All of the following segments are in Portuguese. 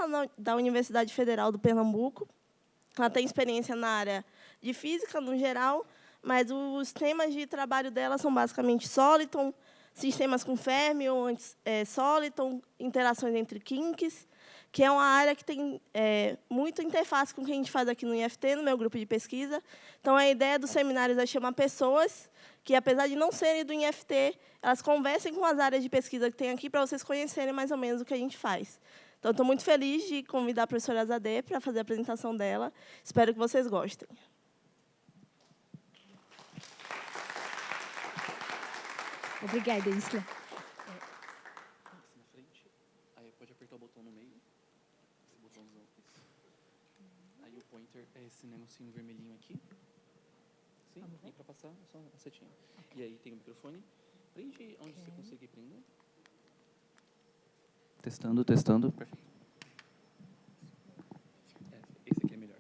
bolsa da Universidade Federal do Pernambuco. Ela tem experiência na área de física, no geral, mas os temas de trabalho dela são basicamente Soliton, sistemas com fermion, Soliton, interações entre kinks, que é uma área que tem muita interface com o que a gente faz aqui no IFT, no meu grupo de pesquisa. Então, a ideia dos seminários é chamar pessoas que, apesar de não serem do IFT, elas conversem com as áreas de pesquisa que tem aqui para vocês conhecerem mais ou menos o que a gente faz. Então, estou muito feliz de convidar a professora Azadeh para fazer a apresentação dela. Espero que vocês gostem. Obrigada, Isla. Na frente, aí pode apertar o botão no meio. Esse botãozão. Aí o pointer é esse negocinho vermelhinho aqui. Sim, e para passar é só a setinha. Okay. E aí tem o microfone. Prende onde você conseguir prender. Testando, testando. Perfeito. Esse aqui é melhor.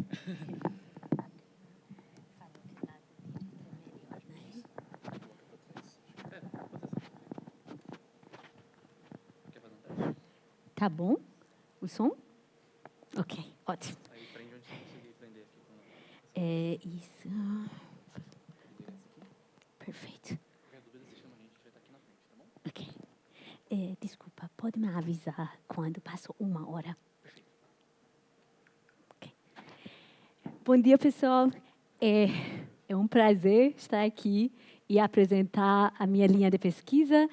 Tá bom? O som? Ok, ótimo. Aí prende onde você conseguir prender aqui. Isso. Perfeito. Qualquer dúvida, você chama a gente vai estar aqui na frente, tá bom? Ok. Desculpa, pode me avisar quando passou 1 hora? Perfeito. Okay. Bom dia, pessoal. É um prazer estar aqui e apresentar a minha linha de pesquisa.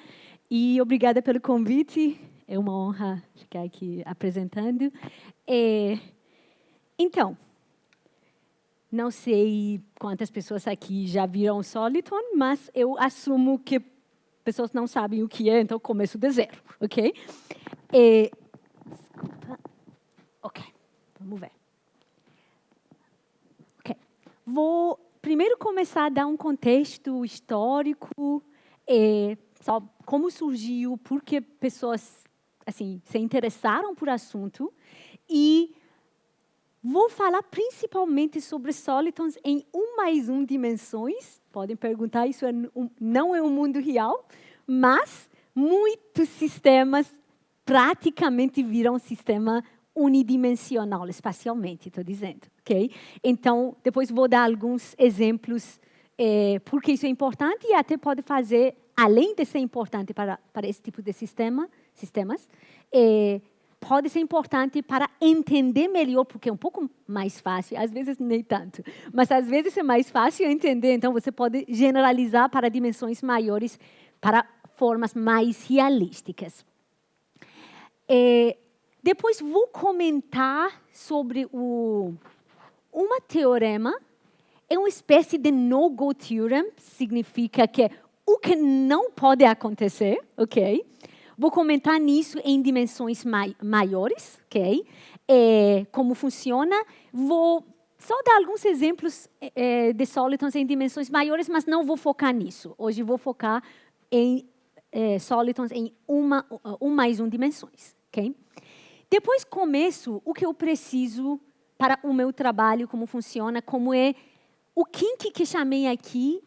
E obrigada pelo convite. É uma honra ficar aqui apresentando. Então, não sei quantas pessoas aqui já viram Soliton, mas eu assumo que pessoas não sabem o que é, então começo de zero, ok? Desculpa. Ok, vamos ver. Ok, vou primeiro começar a dar um contexto histórico, só como surgiu, por que pessoas assim, se interessaram por assunto, e vou falar principalmente sobre solitons em 1+1 dimensões. Podem perguntar, isso não é um mundo real, mas muitos sistemas praticamente viram um sistema unidimensional, espacialmente, estou dizendo. Okay? Então, depois vou dar alguns exemplos porque isso é importante e até pode fazer, além de ser importante para esse tipo de sistemas, pode ser importante para entender melhor, porque é um pouco mais fácil, às vezes nem tanto, mas às vezes é mais fácil entender, então você pode generalizar para dimensões maiores, para formas mais realísticas. Depois vou comentar sobre uma teorema, é uma espécie de no-go theorem, significa que o que não pode acontecer, ok? Vou comentar nisso em dimensões maiores, ok? Como funciona. Vou só dar alguns exemplos de solitons em dimensões maiores, mas não vou focar nisso. Hoje vou focar em solitons em 1+1 dimensões, ok? Depois começo o que eu preciso para o meu trabalho, como funciona, como é o kink que chamei aqui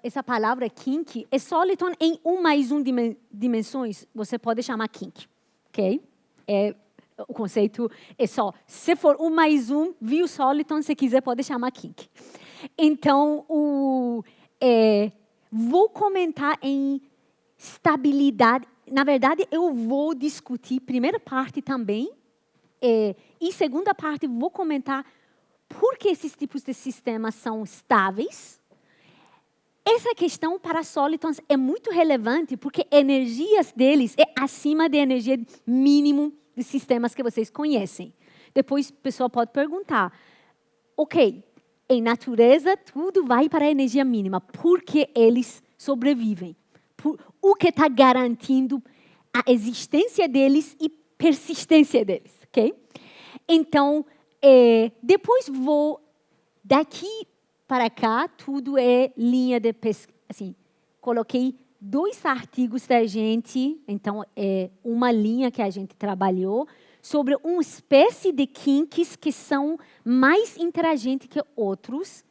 essa palavra kink é soliton em 1+1 dimensões, você pode chamar kink, ok? O conceito é só, se for 1+1, viu soliton, se quiser pode chamar kink. Então, vou comentar em estabilidade. Na verdade, eu vou discutir primeira parte também, e segunda parte vou comentar por que esses tipos de sistemas são estáveis. Essa questão para solitons é muito relevante porque energias deles é acima da energia mínima dos sistemas que vocês conhecem. Depois, a pessoa pode perguntar, ok, em natureza, tudo vai para a energia mínima. Por que eles sobrevivem? O que está garantindo a existência deles e persistência deles, ok? Então, depois vou daqui para cá, tudo é linha de pesquisa. Assim, coloquei 2 artigos da gente, então é uma linha que a gente trabalhou sobre uma espécie de kinks que são mais interagentes que outros,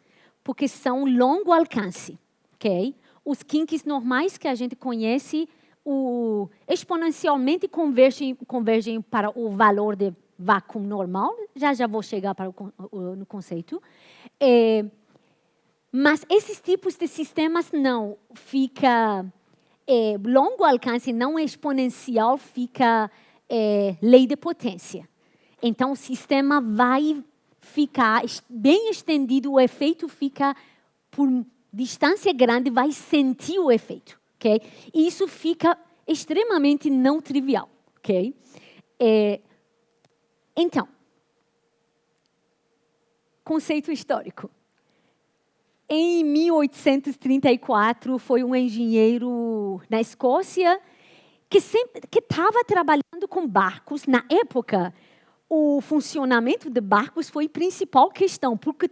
porque são longo alcance, ok? Os kinks normais que a gente conhece, exponencialmente convergem para o valor de vácuo normal. Já vou chegar para no conceito. Mas esses tipos de sistemas não. Fica longo alcance, não exponencial, fica lei de potência. Então, o sistema vai ficar bem estendido, o efeito fica por distância grande, vai sentir o efeito. Okay? E isso fica extremamente não trivial. Okay? Então, conceito histórico. Em 1834, foi um engenheiro na Escócia que estava trabalhando com barcos. Na época, o funcionamento de barcos foi a principal questão, porque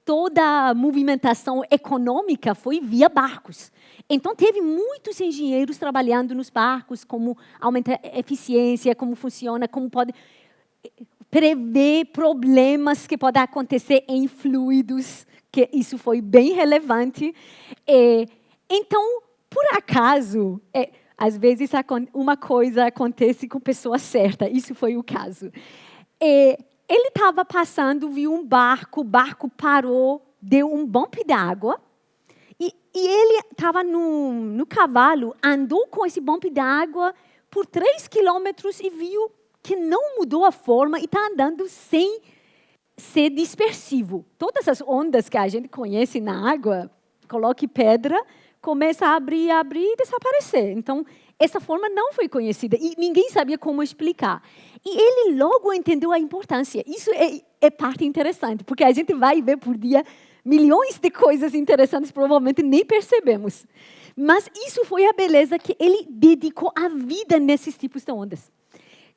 toda a movimentação econômica foi via barcos. Então, teve muitos engenheiros trabalhando nos barcos, como aumentar a eficiência, como funciona, como pode prever problemas que podem acontecer em fluidos, que isso foi bem relevante. Então, por acaso, às vezes uma coisa acontece com a pessoa certa, isso foi o caso. Ele estava passando, viu um barco, o barco parou, deu um bump d'água, e ele estava no cavalo, andou com esse bump d'água por 3 quilômetros e viu que não mudou a forma e está andando sem ser dispersivo. Todas as ondas que a gente conhece na água, coloque pedra, começa a abrir e desaparecer. Então, essa forma não foi conhecida e ninguém sabia como explicar. E ele logo entendeu a importância. Isso é parte interessante, porque a gente vai ver por dia milhões de coisas interessantes, provavelmente nem percebemos. Mas isso foi a beleza que ele dedicou a vida nesses tipos de ondas.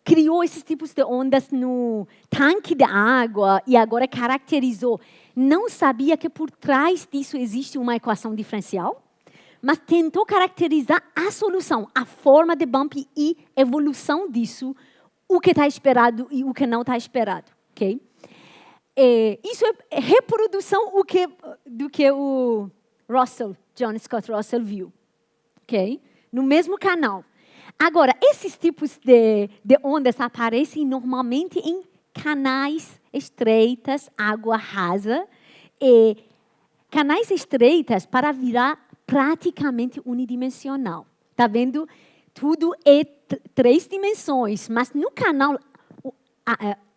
Criou esses tipos de ondas no tanque de água e agora caracterizou. Não sabia que por trás disso existe uma equação diferencial, mas tentou caracterizar a solução, a forma de bump e evolução disso, o que está esperado e o que não está esperado. Okay? Isso é reprodução do que o John Scott Russell viu. Okay? No mesmo canal. Agora, esses tipos de ondas aparecem normalmente em canais estreitos, água rasa. Canais estreitos para virar praticamente unidimensional. Está vendo? Tudo é 3 dimensões, mas no canal, o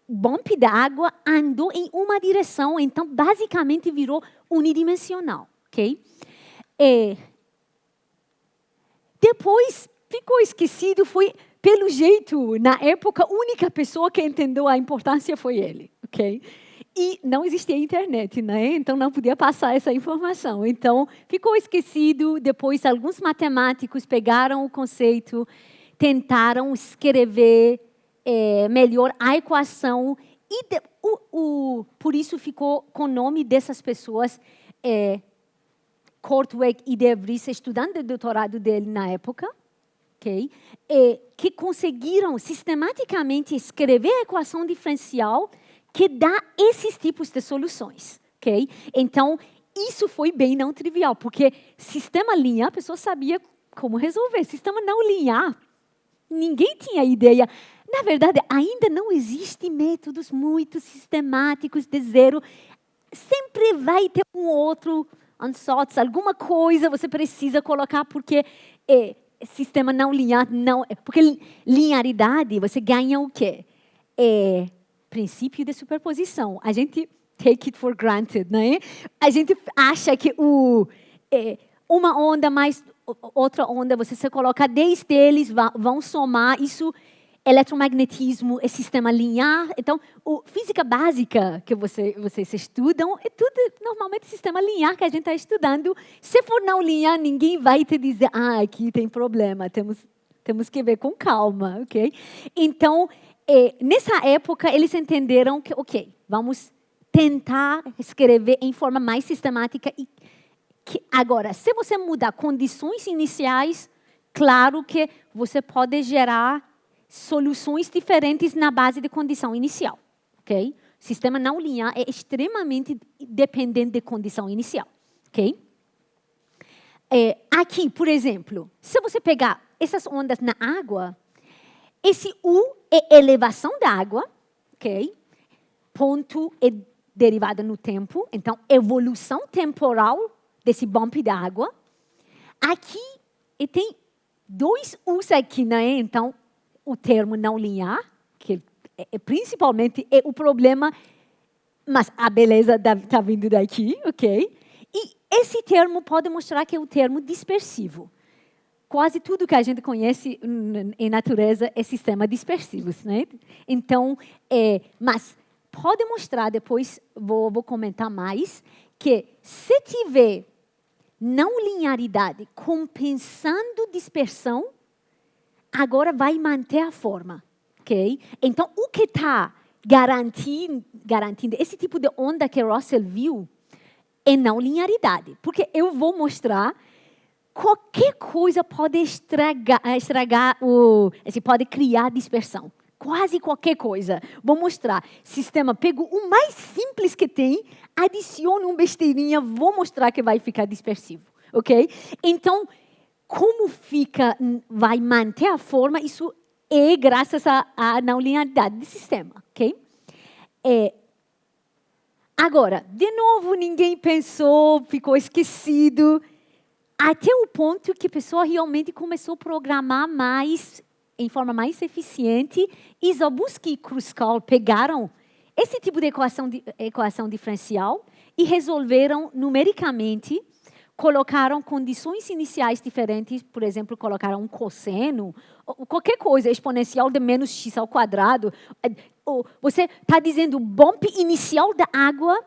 bump da água andou em uma direção, então basicamente virou unidimensional. Okay? Depois ficou esquecido, pelo jeito, na época, a única pessoa que entendeu a importância foi ele. Okay? E não existia internet, né? Então não podia passar essa informação. Então ficou esquecido. Depois, alguns matemáticos pegaram o conceito, tentaram escrever melhor a equação. E por isso ficou com o nome dessas pessoas, Korteweg e De Vries, estudante de doutorado dele na época. Okay? Que conseguiram sistematicamente escrever a equação diferencial que dá esses tipos de soluções. Okay? Então, isso foi bem não trivial, porque sistema linear, a pessoa sabia como resolver. Sistema não linear, ninguém tinha ideia. Na verdade, ainda não existem métodos muito sistemáticos de zero. Sempre vai ter um outro ansatz, alguma coisa você precisa colocar, porque sistema não linear, não, porque linearidade, você ganha o quê? Princípio de superposição. A gente take it for granted, né? A gente acha que uma onda mais outra onda, você se coloca 10 deles, vão somar, isso, eletromagnetismo é sistema linear. Então, física básica que vocês estudam, é tudo normalmente sistema linear que a gente está estudando. Se for não linear, ninguém vai te dizer, aqui tem problema, temos que ver com calma, ok? Então, nessa época, eles entenderam que, ok, vamos tentar escrever em forma mais sistemática. Agora, se você mudar condições iniciais, claro que você pode gerar soluções diferentes na base de condição inicial. Okay? Sistema não linear é extremamente dependente de condição inicial. Okay? Aqui, por exemplo, se você pegar essas ondas na água, esse U é elevação da água, ok? Ponto é derivada no tempo, então evolução temporal desse bump da água. Aqui tem 2 U's aqui, né? Então o termo não linear, que principalmente é o problema, mas a beleza está vindo daqui, ok? E esse termo pode mostrar que é o termo dispersivo. Quase tudo que a gente conhece em natureza é sistema dispersivo, né? Então, mas pode mostrar, depois vou comentar mais, que se tiver não linearidade compensando dispersão, agora vai manter a forma, ok? Então, o que está garantindo esse tipo de onda que Russell viu é não linearidade, porque eu vou mostrar qualquer coisa pode pode criar dispersão. Quase qualquer coisa. Vou mostrar. Sistema, pego o mais simples que tem, adiciona uma besteirinha, vou mostrar que vai ficar dispersivo. Ok? Então, como vai manter a forma, isso é graças à não linearidade do sistema. Ok? Agora, de novo, ninguém pensou, ficou esquecido. Até o ponto que a pessoa realmente começou a programar em forma mais eficiente, e Zabusky e Kruskal pegaram esse tipo de equação diferencial e resolveram numericamente, colocaram condições iniciais diferentes, por exemplo, colocaram um cosseno, qualquer coisa, exponencial de menos x ao quadrado. Você está dizendo bump inicial da água,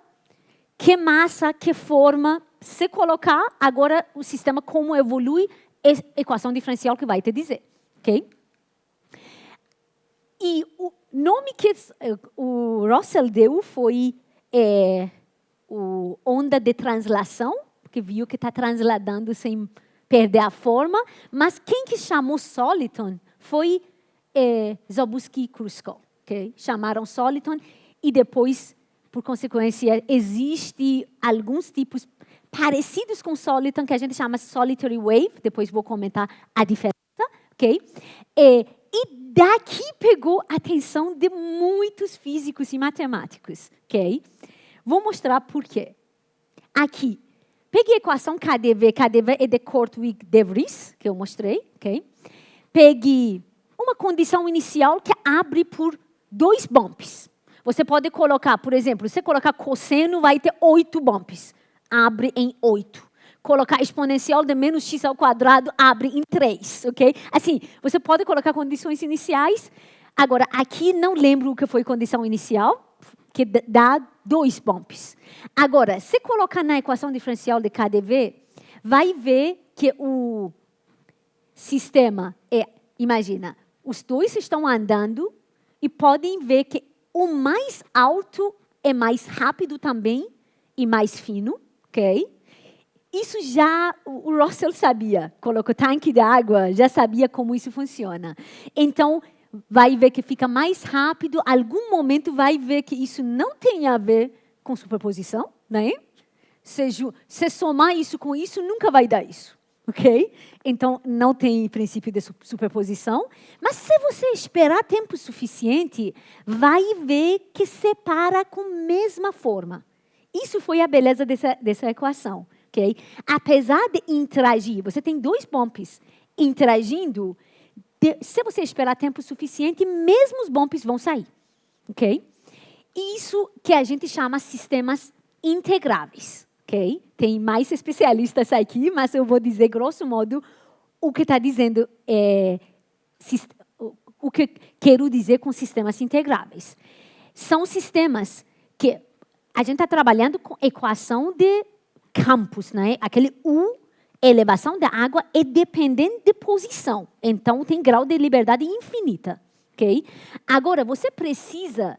que massa, que forma. Se colocar, agora o sistema como evolui, é equação diferencial que vai te dizer. Ok? E o nome que o Russell deu foi onda de translação, que viu que está transladando sem perder a forma, mas quem que chamou Soliton foi Zabusky e Kruskal. Okay? Chamaram Soliton e depois, por consequência, existe alguns tipos parecidos com Soliton, que a gente chama solitary wave, depois vou comentar a diferença, ok? E daqui pegou a atenção de muitos físicos e matemáticos, ok? Vou mostrar por quê. Aqui, peguei a equação KdV é de Korteweg-de Vries, que eu mostrei, ok? Peguei uma condição inicial que abre por 2 bumps. Você pode colocar, por exemplo, se você colocar cosseno, vai ter 8 bumps. Abre em 8. Colocar exponencial de menos x ao quadrado, abre em 3, ok? Assim, você pode colocar condições iniciais. Agora, aqui não lembro o que foi condição inicial, que dá 2 bumps. Agora, se colocar na equação diferencial de KdV, vai ver que o sistema imagina, os dois estão andando e podem ver que o mais alto é mais rápido também e mais fino. Ok? Isso já o Russell sabia. Colocou tanque de água, já sabia como isso funciona. Então, vai ver que fica mais rápido. Algum momento vai ver que isso não tem a ver com superposição, né? Se somar isso com isso, nunca vai dar isso. Ok? Então, não tem princípio de superposição. Mas se você esperar tempo suficiente, vai ver que separa com a mesma forma. Isso foi a beleza dessa equação. Okay? Apesar de interagir, você tem 2 bumps interagindo, se você esperar tempo suficiente, mesmo os bumps vão sair. Okay? Isso que a gente chama sistemas integráveis. Okay? Tem mais especialistas aqui, mas eu vou dizer, grosso modo, o que está dizendo, o que quero dizer com sistemas integráveis. São sistemas que a gente está trabalhando com equação de campos, né? Aquele U, elevação da água, é dependente de posição. Então, tem grau de liberdade infinita. Okay? Agora, você precisa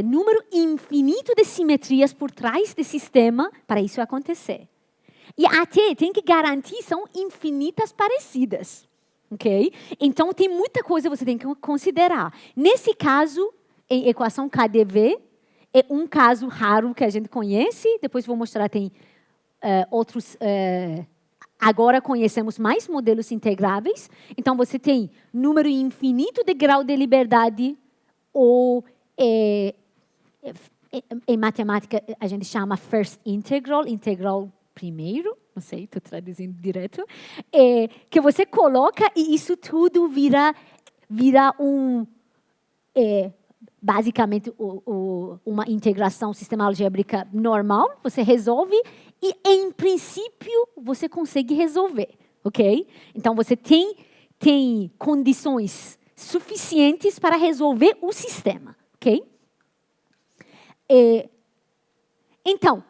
número infinito de simetrias por trás do sistema para isso acontecer. E até tem que garantir são infinitas parecidas. Okay? Então, tem muita coisa que você tem que considerar. Nesse caso, em equação KdV, é um caso raro que a gente conhece. Depois vou mostrar, tem outros Agora conhecemos mais modelos integráveis. Então, você tem número infinito de grau de liberdade, ou em matemática a gente chama first integral, integral primeiro, não sei, estou traduzindo direto, que você coloca e isso tudo vira basicamente uma integração sistema algébrica normal, você resolve e, em princípio, você consegue resolver, ok? Então, você tem condições suficientes para resolver o sistema, ok? Então,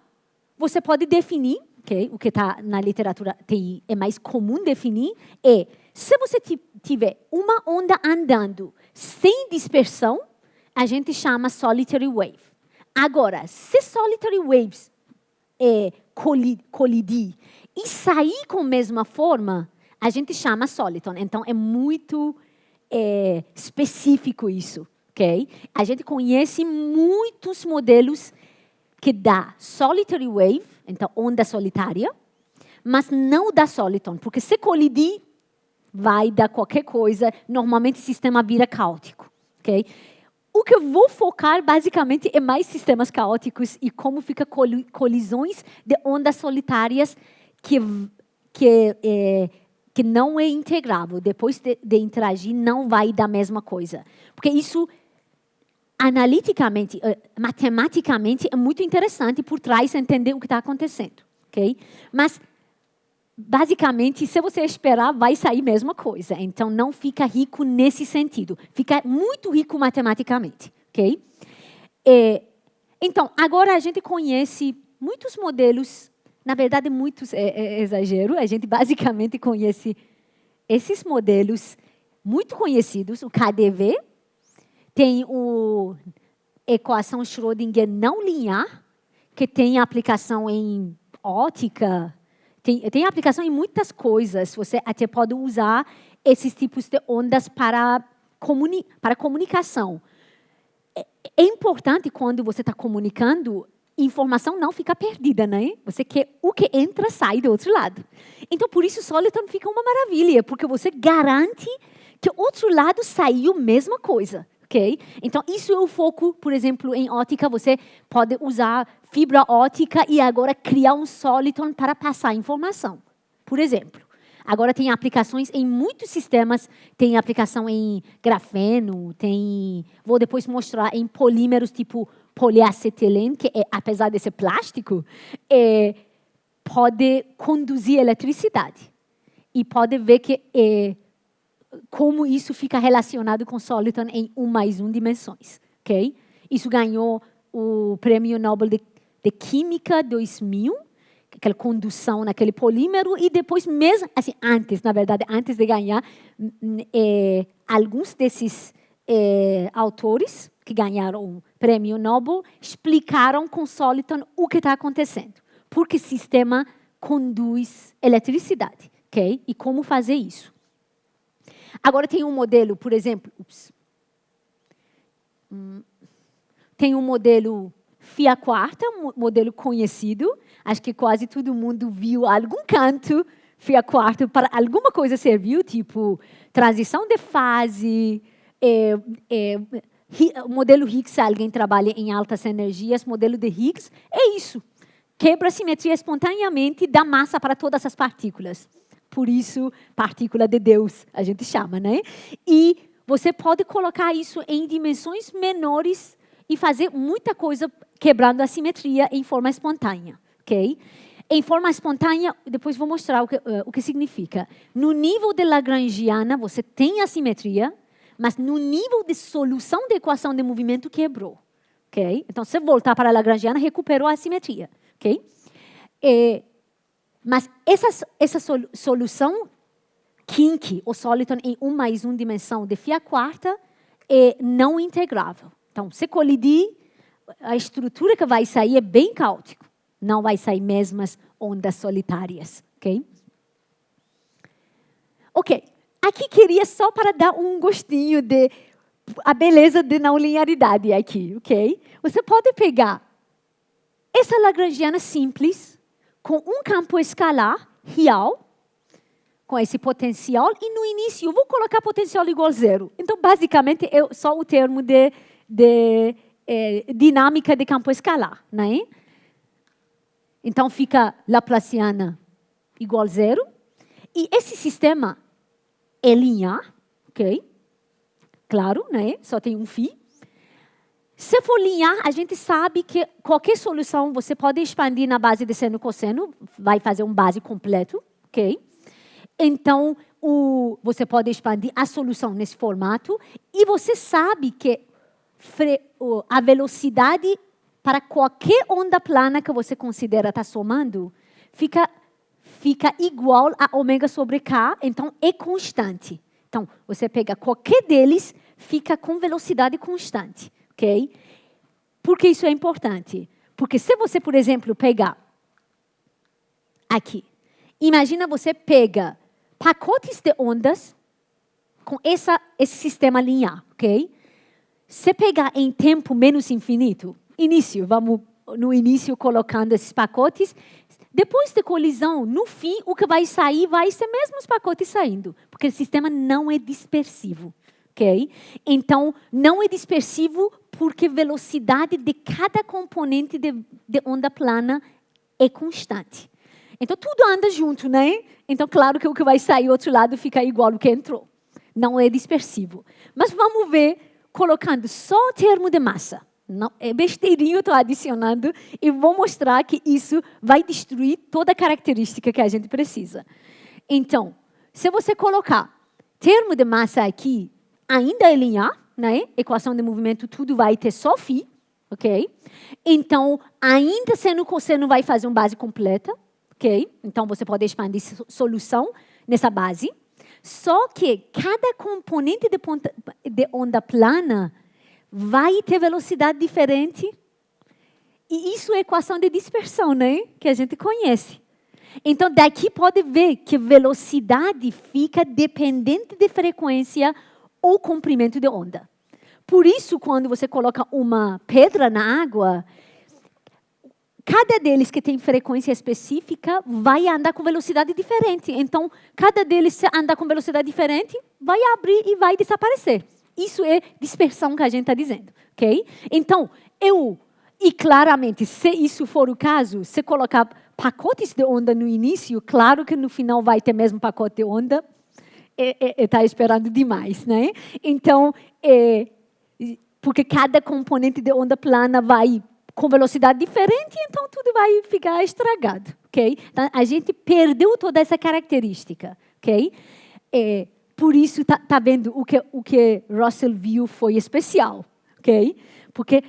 você pode definir, okay, o que está na literatura TI é mais comum definir, se você tiver uma onda andando sem dispersão, a gente chama solitary wave. Agora, se solitary waves colidir e sair com a mesma forma, a gente chama soliton. Então, é muito específico isso. Okay? A gente conhece muitos modelos que dá solitary wave, então onda solitária, mas não dá soliton, porque se colidir, vai dar qualquer coisa, normalmente o sistema vira caótico. Okay? O que eu vou focar, basicamente, é mais sistemas caóticos e como fica colisões de ondas solitárias que não é integrável. Depois de interagir, não vai dar a mesma coisa. Porque isso, analiticamente, matematicamente, é muito interessante por trás entender o que está acontecendo. Okay? Mas, basicamente, se você esperar, vai sair a mesma coisa. Então, não fica rico nesse sentido. Fica muito rico matematicamente. Okay? Então, agora a gente conhece muitos modelos, na verdade, muitos é exagero, a gente basicamente conhece esses modelos muito conhecidos, o KDV, tem a equação Schrödinger não linear, que tem aplicação em ótica, tem aplicação em muitas coisas. Você até pode usar esses tipos de ondas para comunicação. É importante quando você está comunicando, informação não fica perdida, né? Você quer o que entra, sai do outro lado. Então, por isso, Soliton fica uma maravilha, porque você garante que o outro lado saiu a mesma coisa. Okay? Então, isso é o foco, por exemplo, em ótica, você pode usar fibra ótica e agora criar um Soliton para passar informação, por exemplo. Agora tem aplicações em muitos sistemas, tem aplicação em grafeno, vou depois mostrar em polímeros tipo poliacetileno, que apesar de ser plástico, pode conduzir eletricidade. E pode ver que como isso fica relacionado com Soliton em 1+1 dimensões. Okay? Isso ganhou o Prêmio Nobel de Química 2000, aquela condução naquele polímero, e depois mesmo, assim, antes de ganhar, alguns desses autores que ganharam o Prêmio Nobel explicaram com Soliton o que está acontecendo. Porque o sistema conduz eletricidade. Okay? E como fazer isso. Agora tem um modelo, por exemplo, tem um modelo Φ quarta, um modelo conhecido. Acho que quase todo mundo viu algum canto Φ quarta para alguma coisa serviu, tipo transição de fase, modelo Higgs, se alguém trabalha em altas energias, modelo de Higgs, é isso. Quebra a simetria espontaneamente e dá massa para todas as partículas. Por isso, partícula de Deus, a gente chama, né? E você pode colocar isso em dimensões menores e fazer muita coisa quebrando a simetria em forma espontânea, ok? Em forma espontânea, depois vou mostrar o que significa. No nível de Lagrangiana, você tem a simetria, mas no nível de solução da equação de movimento, quebrou, ok? Então, se voltar para a Lagrangiana, recuperou a simetria, ok? Mas essa solução kink, ou Soliton em 1+1 dimensão de Φ quarta, é não integrável. Então, se colidir, a estrutura que vai sair é bem caótica. Não vai sair mesmas ondas solitárias. Ok? Ok. Aqui queria só para dar um gostinho de a beleza de não linearidade aqui. Ok? Você pode pegar essa Lagrangiana simples, com um campo escalar real, com esse potencial, e no início eu vou colocar potencial igual a 0. Então, basicamente, é só o termo de dinâmica de campo escalar, né? Então, fica Laplaciana igual a 0. E esse sistema é linear, ok? Claro, né? Só tem um φ. Se for linear, a gente sabe que qualquer solução você pode expandir na base de seno e cosseno, vai fazer um base completo, ok? Então, você pode expandir a solução nesse formato e você sabe que a velocidade para qualquer onda plana que você considera estar somando fica igual a ômega sobre k, então é constante. Então, você pega qualquer deles, fica com velocidade constante. Okay? Por que isso é importante? Porque se você, por exemplo, pegar aqui, imagina você pega pacotes de ondas com esse sistema linear, ok? Se pegar em tempo menos infinito, vamos no início colocando esses pacotes, depois da colisão, no fim, o que vai sair vai ser mesmo os pacotes saindo, porque o sistema não é dispersivo. Okay? Então, não é dispersivo porque a velocidade de cada componente de onda plana é constante. Então, tudo anda junto, né? Então, claro que o que vai sair do outro lado fica igual ao que entrou. Não é dispersivo. Mas vamos ver, colocando só o termo de massa. Não, é besteirinho, estou adicionando, e vou mostrar que isso vai destruir toda a característica que a gente precisa. Então, se você colocar termo de massa aqui, ainda é linear, né? Equação de movimento, tudo vai ter só φ, ok? Então, ainda seno e cosseno vai fazer uma base completa, ok? Então, você pode expandir solução nessa base. Só que cada componente de onda plana vai ter velocidade diferente. E isso é equação de dispersão, né? Que a gente conhece. Então, daqui pode ver que velocidade fica dependente de frequência ou comprimento de onda. Por isso, quando você coloca uma pedra na água, cada deles que tem frequência específica vai andar com velocidade diferente. Então, cada deles, se andar com velocidade diferente, vai abrir e vai desaparecer. Isso é dispersão que a gente está dizendo, ok? Então, e claramente, se isso for o caso, se colocar pacotes de onda no início, claro que no final vai ter mesmo pacote de onda, está esperando demais, né? Então, porque cada componente de onda plana vai com velocidade diferente, então tudo vai ficar estragado, ok? Então, a gente perdeu toda essa característica, ok? Por isso, tá vendo o que Russell viu foi especial, ok? Porque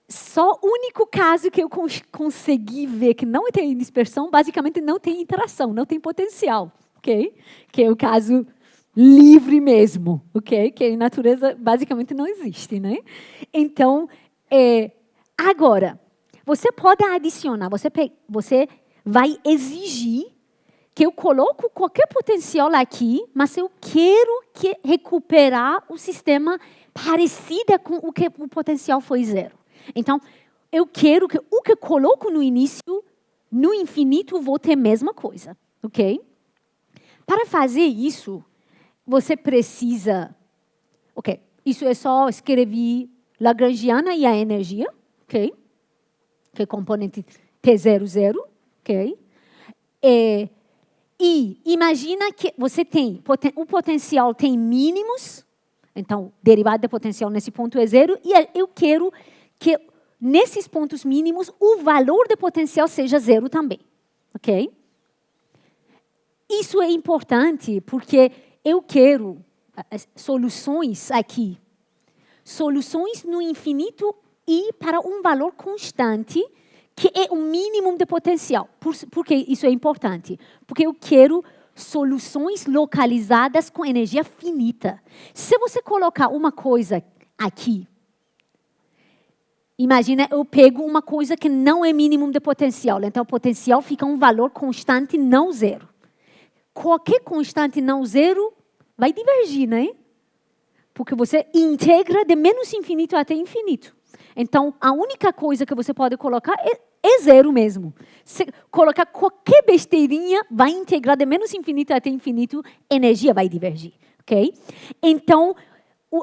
só o único caso que eu consegui ver que não tem dispersão, basicamente não tem interação, não tem potencial, ok? Que é o caso livre mesmo, ok? Que em natureza basicamente não existe, né? Então, agora, você pode adicionar, você vai exigir que eu coloco qualquer potencial aqui, mas eu quero recuperar o sistema parecido com o que o potencial foi 0. Então, eu quero que o que eu coloco no início, no infinito, vou ter a mesma coisa, ok? Para fazer isso, você precisa... Ok, isso é só escrever Lagrangiana e a energia, ok? Que é componente T00, ok? E imagina que você tem... O potencial tem mínimos, então, derivada de potencial nesse ponto é 0, e eu quero que nesses pontos mínimos o valor de potencial seja 0 também, ok? Isso é importante porque eu quero soluções aqui, soluções no infinito e para um valor constante, que é o mínimo de potencial. Por que isso é importante? Porque eu quero soluções localizadas com energia finita. Se você colocar uma coisa aqui, imagina, eu pego uma coisa que não é mínimo de potencial, então o potencial fica um valor constante, não 0. Qualquer constante não 0 vai divergir, né? Porque você integra de menos infinito até infinito. Então, a única coisa que você pode colocar é zero mesmo. Se colocar qualquer besteirinha, vai integrar de menos infinito até infinito, energia vai divergir. Okay? Então,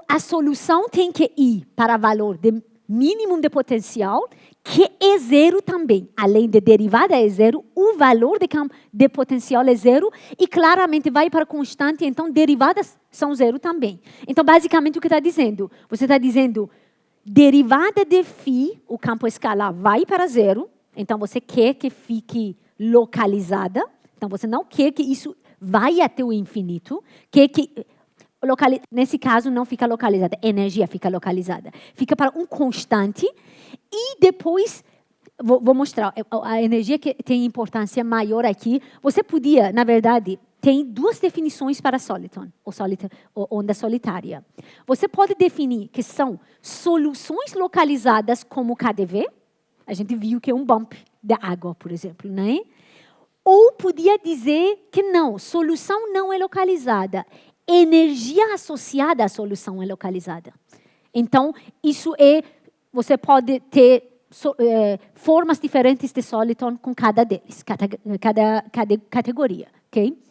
a solução tem que ir para valor de mínimo de potencial, que é zero também. Além de derivada é zero, o valor de campo de potencial é zero e claramente vai para constante, então derivadas são zero também. Então, basicamente, o que está dizendo? Você está dizendo, derivada de φ, o campo escalar vai para zero, então você quer que fique localizada, então você não quer que isso vai até o infinito, quer que... Nesse caso, não fica localizada, a energia fica localizada. Fica para um constante e depois, vou mostrar, a energia que tem importância maior aqui, você podia, na verdade, tem duas definições para soliton, ou onda solitária. Você pode definir que são soluções localizadas como KdV, a gente viu que é um bump da água, por exemplo, né? Ou podia dizer que não, solução não é localizada, energia associada à solução é localizada. Então, isso é, você pode ter formas diferentes de soliton com cada deles, cada categoria, ok?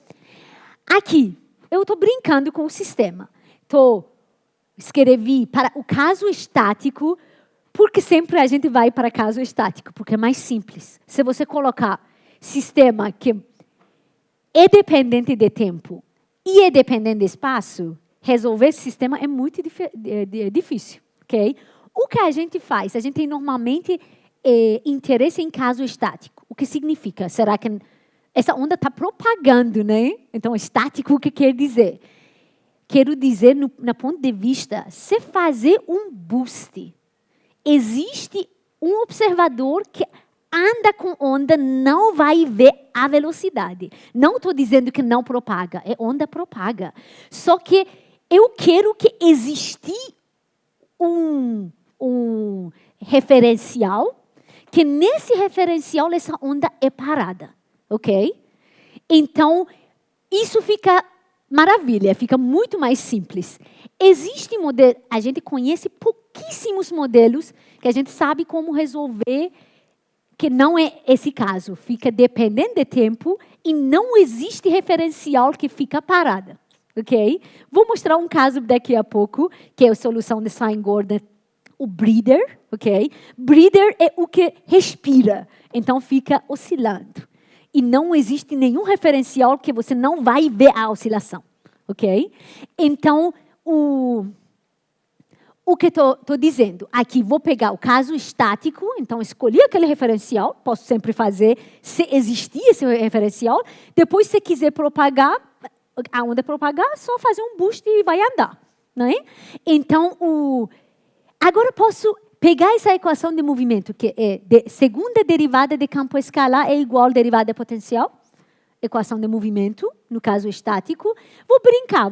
Aqui, eu estou brincando com o sistema. Escrevi para o caso estático, porque sempre a gente vai para caso estático, porque é mais simples. Se você colocar sistema que é dependente de tempo, e é dependente de espaço, resolver esse sistema é muito difícil. Okay? O que a gente faz? A gente tem normalmente interesse em caso estático. O que significa? Será que essa onda está propagando, né? Então, estático, o que quer dizer? Quero dizer, no ponto de vista, se fazer um boost, existe um observador que anda com onda, não vai ver a velocidade. Não estou dizendo que não propaga, é onda propaga. Só que eu quero que existir um referencial, que nesse referencial essa onda é parada, ok? Então, isso fica maravilha, fica muito mais simples. Existe modelo, a gente conhece pouquíssimos modelos que a gente sabe como resolver que não é esse caso, fica dependendo de tempo e não existe referencial que fica parada, ok? Vou mostrar um caso daqui a pouco, que é a solução de Sine-Gordon, o breather, ok? Breather é o que respira, então fica oscilando. E não existe nenhum referencial que você não vai ver a oscilação, ok? Então, o que estou dizendo? Aqui vou pegar o caso estático, então escolhi aquele referencial, posso sempre fazer, se existir esse referencial. Depois, se quiser propagar, aonde propagar, só fazer um boost e vai andar. Não é? Então, agora posso pegar essa equação de movimento, que é segunda derivada de campo escalar é igual à derivada de potencial, equação de movimento, no caso estático. Vou brincar,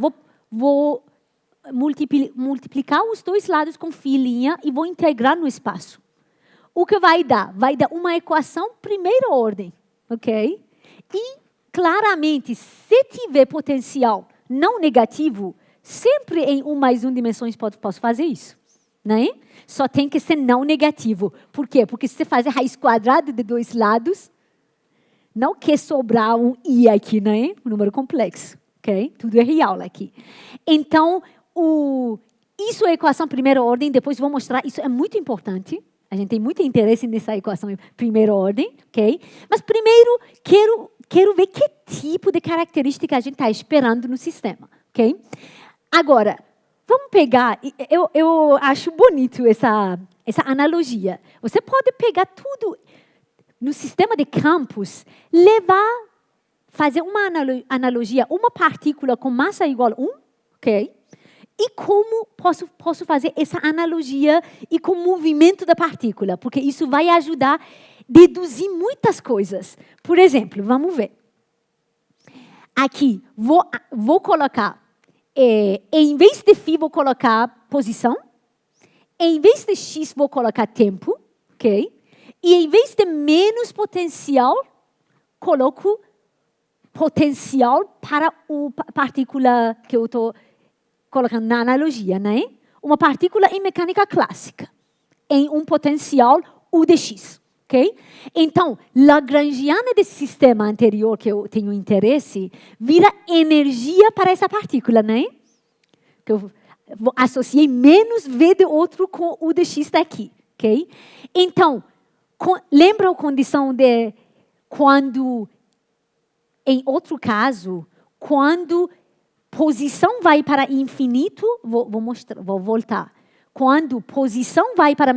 vou multiplicar os dois lados com filinha e vou integrar no espaço. O que vai dar? Vai dar uma equação primeira ordem, ok? E, claramente, se tiver potencial não negativo, sempre em 1 mais 1 dimensões posso fazer isso, né? Só tem que ser não negativo. Por quê? Porque se você fazer raiz quadrada de dois lados, não quer sobrar um i aqui, né? Um número complexo, ok? Tudo é real aqui. Então, isso é a equação primeira ordem, depois vou mostrar, isso é muito importante. A gente tem muito interesse nessa equação primeira ordem, ok? Mas primeiro, quero ver que tipo de característica a gente está esperando no sistema, ok? Agora, vamos pegar, eu acho bonito essa analogia. Você pode pegar tudo no sistema de campos, fazer uma analogia, uma partícula com massa igual a 1, ok? E como posso fazer essa analogia e com o movimento da partícula? Porque isso vai ajudar a deduzir muitas coisas. Por exemplo, vamos ver. Aqui, vou colocar, em vez de φ, vou colocar posição. Em vez de x, vou colocar tempo. Ok? E em vez de menos potencial, coloco potencial para a partícula que eu estou colocando na analogia, né? Uma partícula em mecânica clássica, em um potencial U de x, ok? Então, lagrangiana desse sistema anterior que eu tenho interesse, vira energia para essa partícula, né? Que eu associei menos V de outro com o de X daqui, ok? Então, lembra a condição de quando, em outro caso, quando posição vai para infinito, vou voltar. Quando posição vai para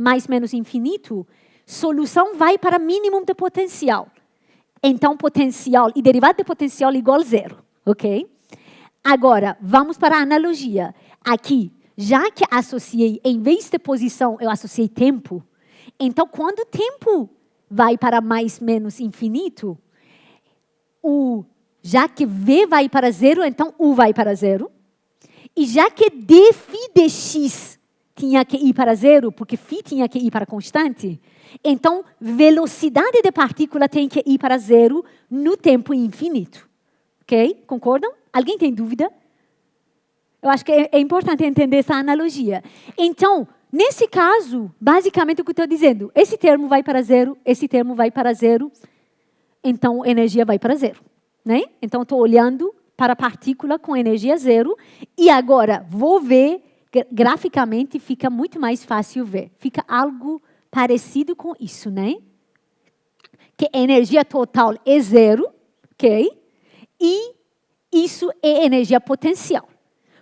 mais menos infinito, solução vai para mínimo de potencial. Então, potencial e derivada de potencial igual a zero, ok? Agora, vamos para a analogia. Aqui, já que associei, em vez de posição, eu associei tempo, então, quando o tempo vai para mais menos infinito, já que V vai para zero, então U vai para zero. E já que dφ de x tinha que ir para zero, porque φ tinha que ir para constante, então velocidade de partícula tem que ir para zero no tempo infinito. Ok? Concordam? Alguém tem dúvida? Eu acho que é importante entender essa analogia. Então, nesse caso, basicamente o que eu estou dizendo, esse termo vai para zero, esse termo vai para zero, então energia vai para zero. Né? Então, estou olhando para a partícula com energia zero e agora vou ver, graficamente fica muito mais fácil ver. Fica algo parecido com isso, né? Que a energia total é zero, ok? E isso é energia potencial.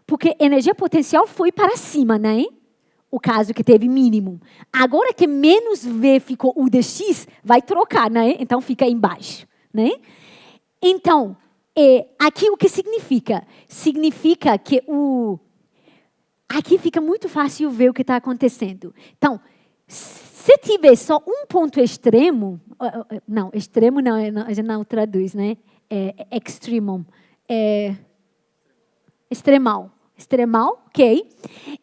Porque energia potencial foi para cima, né? O caso que teve mínimo. Agora que menos V ficou U de X, vai trocar, né? Então fica embaixo, né? Então, aqui o que significa? Significa que aqui fica muito fácil ver o que está acontecendo. Então, se tiver só um ponto extremo, não, extremo não, a gente não traduz, né? Extremum. Extremal, ok?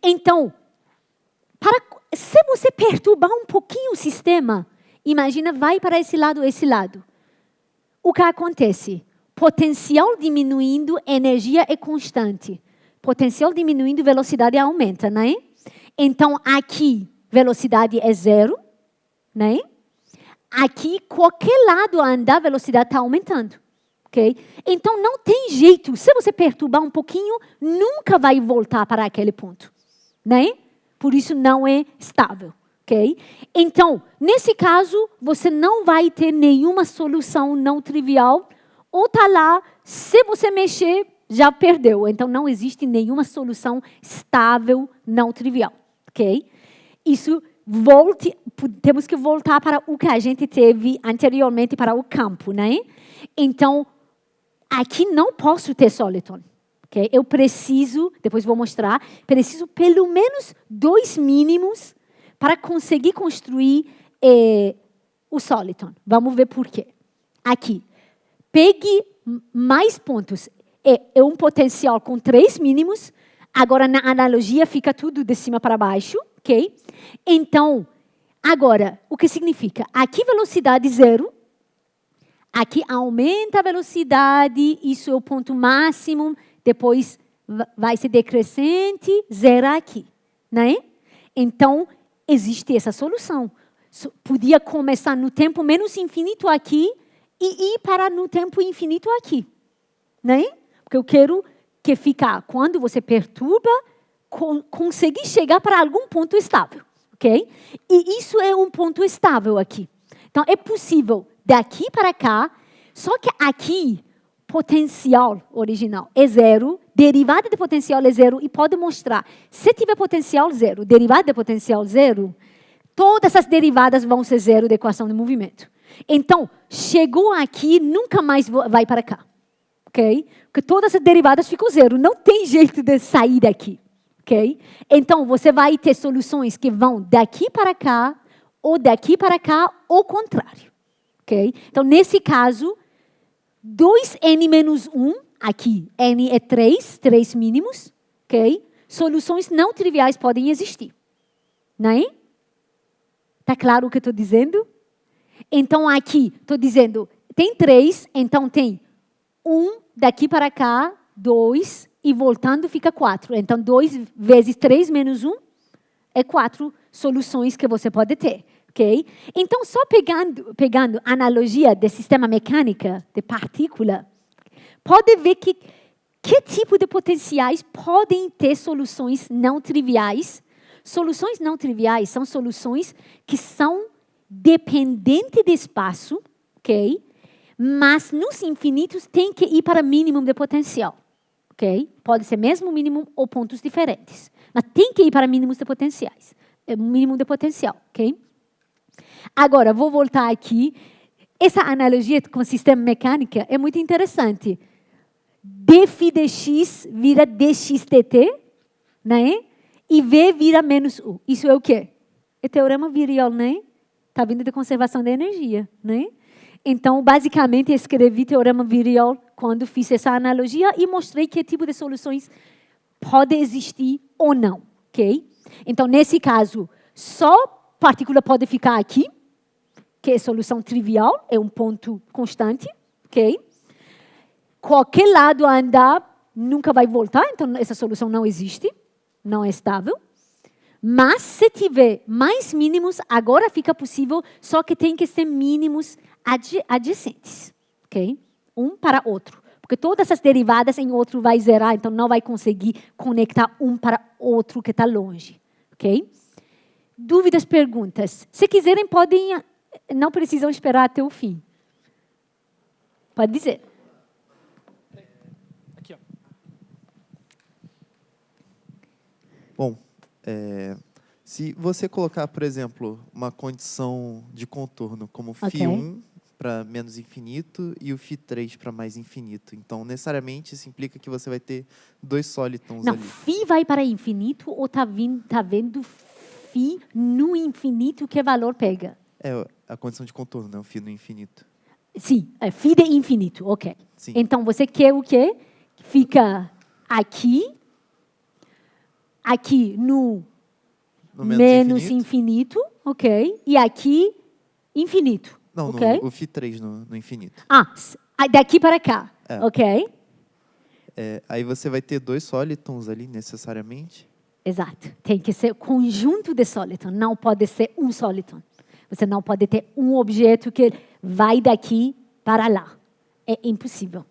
Então, se você perturbar um pouquinho o sistema, imagina, vai para esse lado. O que acontece? Potencial diminuindo, energia é constante. Potencial diminuindo, velocidade aumenta, né? Então, aqui, velocidade é zero, né? Aqui, qualquer lado andar, a velocidade está aumentando, ok? Então, não tem jeito. Se você perturbar um pouquinho, nunca vai voltar para aquele ponto, né? Por isso, não é estável. Okay? Então, nesse caso, você não vai ter nenhuma solução não trivial, ou está lá, se você mexer, já perdeu. Então, não existe nenhuma solução estável não trivial. Okay? Isso, temos que voltar para o que a gente teve anteriormente, para o campo. Né? Então, aqui não posso ter soliton. Okay? Eu preciso, depois vou mostrar, preciso pelo menos 2 mínimos para conseguir construir o soliton. Vamos ver por quê. Aqui, pegue mais pontos. É um potencial com 3 mínimos. Agora, na analogia, fica tudo de cima para baixo. Ok? Então, agora, o que significa? Aqui, velocidade zero. Aqui, aumenta a velocidade. Isso é o ponto máximo. Depois, vai ser decrescente. Zero aqui. Né? Então, existe essa solução. Podia começar no tempo menos infinito aqui e ir para no tempo infinito aqui. Né? Porque eu quero que quando você perturba, conseguir chegar para algum ponto estável. Okay? E isso é um ponto estável aqui. Então, é possível daqui para cá, só que aqui, potencial original é zero, derivada de potencial é zero, e pode mostrar, se tiver potencial zero, derivada de potencial zero, todas as derivadas vão ser zero da equação de movimento. Então, chegou aqui, nunca mais vai para cá. Ok? Porque todas as derivadas ficam zero, não tem jeito de sair daqui. Ok? Então, você vai ter soluções que vão daqui para cá, ou daqui para cá, ou contrário. Ok? Então, nesse caso, 2n menos 1, aqui, n é 3 mínimos, ok? Soluções não triviais podem existir. Não é? Está claro o que eu estou dizendo? Então, aqui, estou dizendo, tem 3, então tem 1 daqui para cá, 2, e voltando fica 4. Então, 2 vezes 3 menos 1 é 4 soluções que você pode ter. ok? Então, só pegando a analogia de sistema mecânica, de partícula, pode ver que tipo de potenciais podem ter soluções não triviais. Soluções não triviais são soluções que são dependentes de espaço, ok? Mas nos infinitos tem que ir para mínimo de potencial, ok? Pode ser mesmo mínimo ou pontos diferentes, mas tem que ir para mínimos de potenciais, mínimo de potencial, ok? Agora, vou voltar aqui. Essa analogia com o sistema mecânico é muito interessante. dφ dx vira dx dt, né? E v vira menos u. Isso é o quê? É teorema virial, né? Está vindo de conservação da energia, né? Então, basicamente, escrevi teorema virial quando fiz essa analogia e mostrei que tipo de soluções pode existir ou não, ok? Então, nesse caso, só partícula pode ficar aqui, que é solução trivial, é um ponto constante, ok? Qualquer lado a andar nunca vai voltar, então essa solução não existe, não é estável. Mas se tiver mais mínimos, agora fica possível, só que tem que ser mínimos adjacentes, ok? Um para outro. Porque todas as derivadas em outro vai zerar, então não vai conseguir conectar um para outro que está longe, ok? Dúvidas, perguntas? Se quiserem, podem, não precisam esperar até o fim. Pode dizer. Aqui, ó. Bom, se você colocar, por exemplo, uma condição de contorno como φ1 para menos infinito e o φ3 para mais infinito. Então, necessariamente, isso implica que você vai ter dois solitons ali. Não, φ vai para infinito ou está vendo φ no infinito, que valor pega? É a condição de contorno, né? O φ no infinito. Sim, é φ de infinito, ok. Sim. Então, você quer o quê? Fica aqui no menos infinito, ok? E aqui, infinito, não, ok? o φ3 no infinito. Daqui para cá, ok? Aí você vai ter dois solitons ali, necessariamente. Exato. Tem que ser conjunto de sóliton, não pode ser um sóliton. Você não pode ter um objeto que vai daqui para lá. É impossível,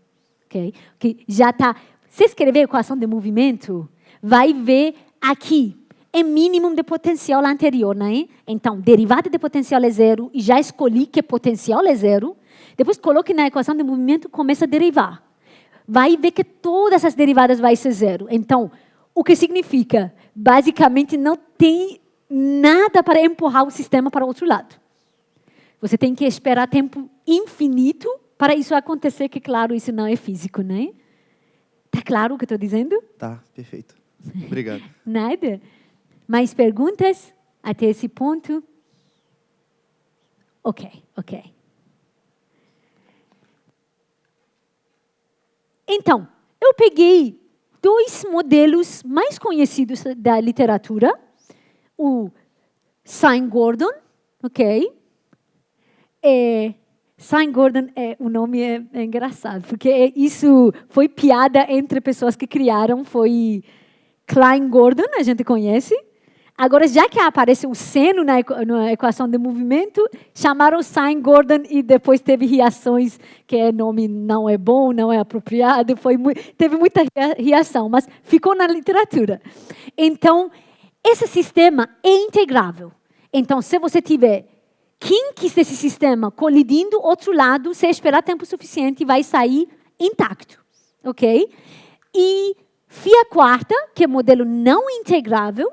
ok? Que já está... Se escrever a equação de movimento, vai ver aqui, é mínimo de potencial anterior, né? Então, derivada de potencial é zero, e já escolhi que potencial é zero. Depois, coloque na equação de movimento e começa a derivar. Vai ver que todas as derivadas vão ser zero. Então, o que significa? Basicamente, não tem nada para empurrar o sistema para o outro lado. Você tem que esperar tempo infinito para isso acontecer, que, claro, isso não é físico, né? Está claro o que estou dizendo? Tá, perfeito. Obrigado. Nada. Mais perguntas até esse ponto? Ok. Então, eu peguei dois modelos mais conhecidos da literatura. O Sine-Gordon, ok? Sine-Gordon, o nome é engraçado, porque isso foi piada entre pessoas que criaram, foi Klein-Gordon, a gente conhece. Agora, já que aparece o seno na equação de movimento, chamaram Sine-Gordon e depois teve reações que o nome não é bom, não é apropriado, teve muita reação, mas ficou na literatura. Então, esse sistema é integrável. Então, se você tiver kinks desse sistema colidindo outro lado, se esperar tempo suficiente, vai sair intacto, ok? E φ quarta, que é modelo não integrável,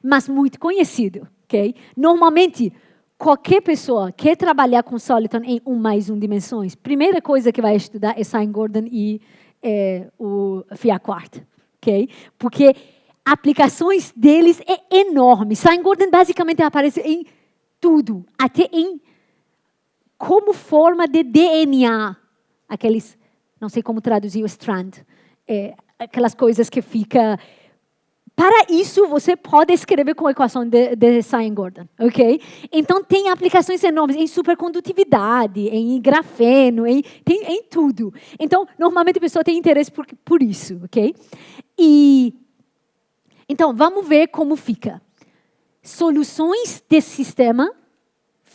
mas muito conhecido, ok? Normalmente, qualquer pessoa quer trabalhar com Soliton em 1 + 1 dimensões, primeira coisa que vai estudar é Sine-Gordon e o φ quarta, ok? Porque aplicações deles é enorme. Sine-Gordon basicamente aparece em tudo, até em como forma de DNA, aqueles, não sei como traduzir o strand, aquelas coisas que fica... Para isso, você pode escrever com a equação de Sine-Gordon, ok? Então, tem aplicações enormes em supercondutividade, em grafeno, em tudo. Então, normalmente, a pessoa tem interesse por isso, ok? Então, vamos ver como fica. Soluções desse sistema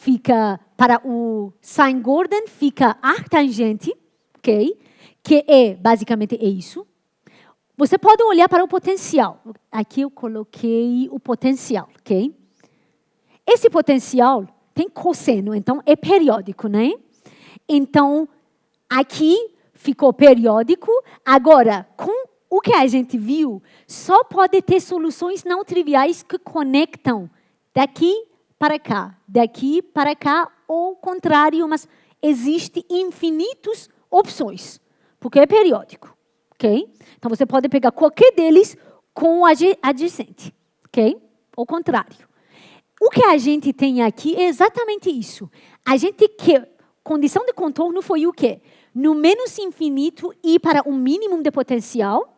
fica, para o sine Gordon, fica arctangente, ok? Que é, basicamente, é isso. Você pode olhar para o potencial. Aqui eu coloquei o potencial, ok? Esse potencial tem cosseno, então é periódico, né? Então, aqui ficou periódico. Agora, com o que a gente viu, só pode ter soluções não triviais que conectam daqui para cá, ou contrário, mas existem infinitas opções, porque é periódico, ok? Então, você pode pegar qualquer deles com o adjacente, ok? Ou contrário. O que a gente tem aqui é exatamente isso. A gente quer, condição de contorno foi o quê? No menos infinito ir para um mínimo de potencial,